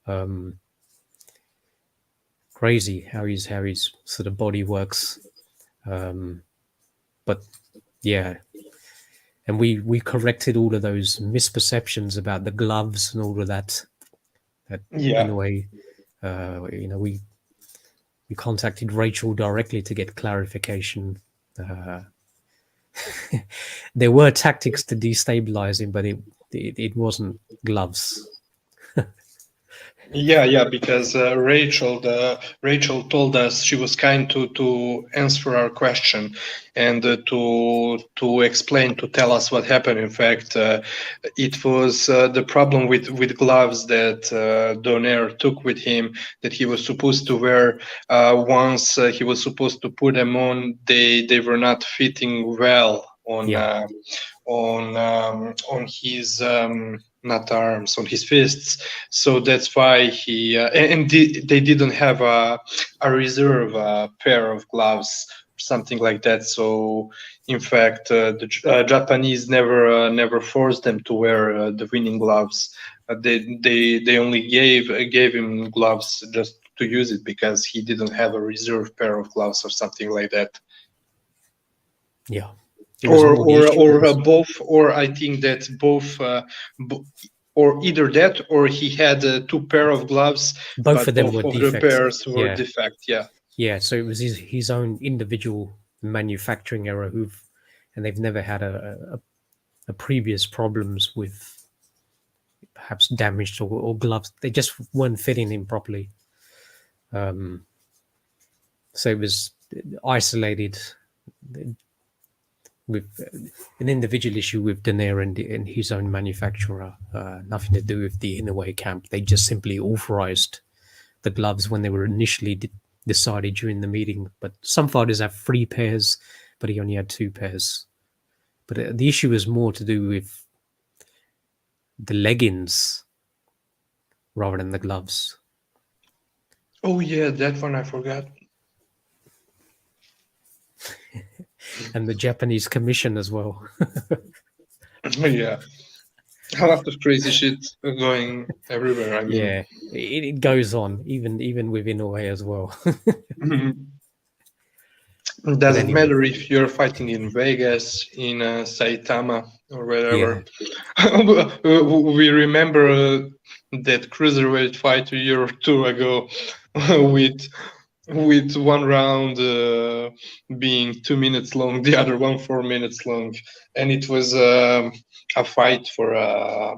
Um, Crazy how his sort of body works. Um, but yeah, and we corrected all of those misperceptions about the gloves and all of that. That in Yeah, a way, we contacted Rachel directly to get clarification. Uh, there were tactics to destabilize him, but it wasn't gloves. yeah, because Rachel told us she was kind to answer our question and to explain, to tell us what happened. In fact, it was the problem with gloves that Donaire took with him, that he was supposed to wear. Once he was supposed to put them on, they were not fitting well Yeah, on his not arms, on his fists. So that's why they didn't have a reserve pair of gloves, something like that. So in fact, the Japanese never forced them to wear the winning gloves. They only gave him gloves just to use it because he didn't have a reserve pair of gloves or something like that. yeah. It was more the issue was both, or I think that both, or either that, or he had two pair of gloves, both but of them both were of the defects. pairs were Yeah, defect. Yeah. yeah. So it was his own individual manufacturing error. And they've never had a previous problems with perhaps damaged or gloves. They just weren't fitting him properly. So it was isolated with an individual issue with Daenerys and his own manufacturer. Nothing to do with the Inouye camp. They just simply authorized the gloves when they were initially decided during the meeting. But some fighters have 3 pairs, but he only had 2 pairs. But the issue is more to do with the leggings rather than the gloves. Oh yeah, that one I forgot. And the Japanese commission as well. Yeah, a lot of crazy shit going everywhere. I mean, Yeah, it goes on even within Inoue as well. it But doesn't anyway, matter if you're fighting in Vegas, in Saitama, or yeah, wherever. We remember that cruiserweight fight a year or two ago with one round being 2 minutes long, the other one 4 minutes long, and it was a fight for a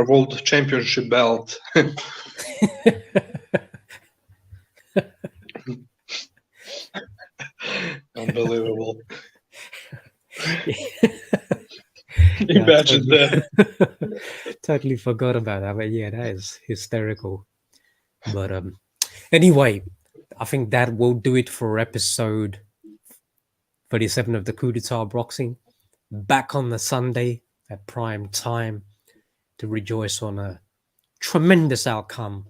world championship belt. Unbelievable. yeah, I Imagine that. totally forgot about that. But yeah, that is hysterical. But anyway, I think that will do it for episode 37 of the Coup d'etat boxing. Back on the Sunday at prime time to rejoice on a tremendous outcome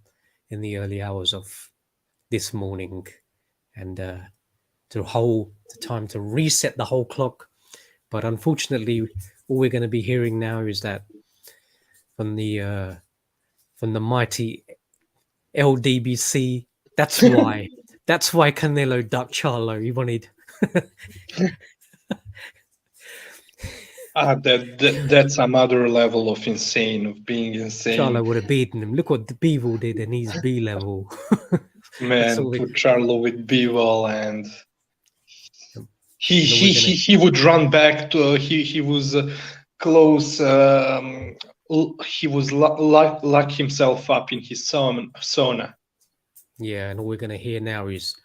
in the early hours of this morning, and the time to reset the whole clock. But unfortunately, all we're going to be hearing now is that from the mighty LDBC. That's why. That's why Canelo ducked Charlo. He wanted. That's another level of insane, of being insane. Charlo would have beaten him. Look what the Bivol did, and he's B level. That's Man, all. put Charlo with Bivol, and he And all he we're he gonna. he would run back to he was close. He was lock himself up in his sauna. Yeah, and all we're gonna hear now is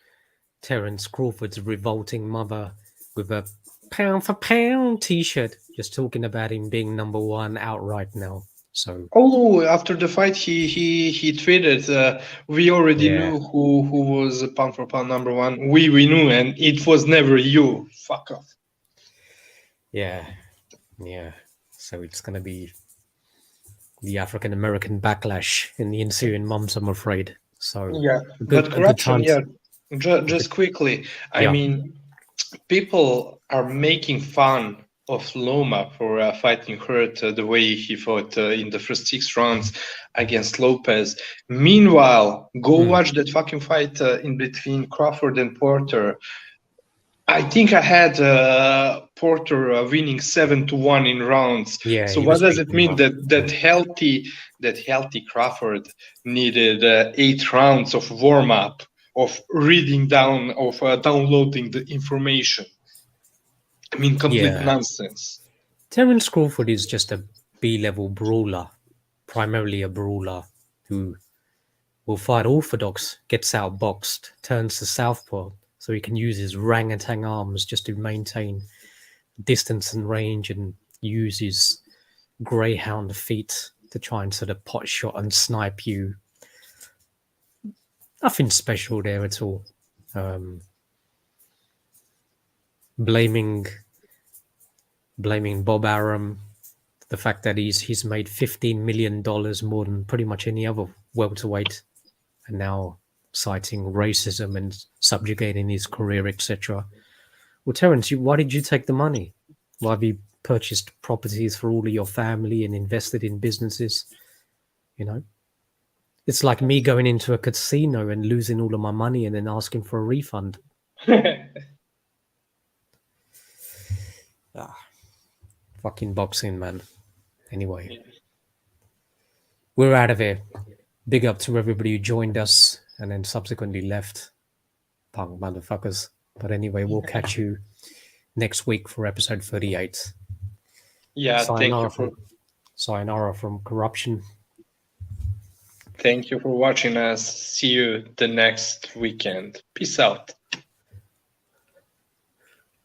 Terence Crawford's revolting mother with a pound for pound T-shirt, just talking about him being number one outright now. So Oh, after the fight, he tweeted, "We already yeah, knew who was pound for pound number one. We knew, and it was never you. Fuck off." yeah, yeah. So it's gonna be the African American backlash in the ensuing months, I'm afraid. So Yeah, but a good corruption, time. yeah. A good, Just quickly, I yeah, mean, people are making fun of Loma for fighting Hurt the way he fought in the first 6 rounds against Lopez. Meanwhile, go watch that fucking fight in between Crawford and Porter. I think I had Porter winning 7-1 in rounds. yeah. So He what was does it beating him mean up. that healthy Crawford needed 8 rounds of warm up, of reading down, of downloading the information? I mean, complete Yeah, nonsense. Terence Crawford is just a B-level brawler, primarily a brawler who will fight orthodox, gets outboxed, turns to southpaw, so he can use his orangutan arms just to maintain distance and range, and use his greyhound feet to try and sort of pot shot and snipe you. Nothing special there at all. Um, blaming Bob Arum, the fact that he's made $15 million more than pretty much any other welterweight, and now citing racism and subjugating his career, etc. Well, Terence, why did you take the money? Why have you purchased properties for all of your family and invested in businesses? You know, it's like me going into a casino and losing all of my money and then asking for a refund. Fucking boxing, man. Anyway, we're out of here. Big up to everybody who joined us and then subsequently left. Punk motherfuckers. But anyway, we'll catch you next week for episode 38. Yeah, Sayonara from corruption. thank you for watching us. See you the next weekend. Peace out.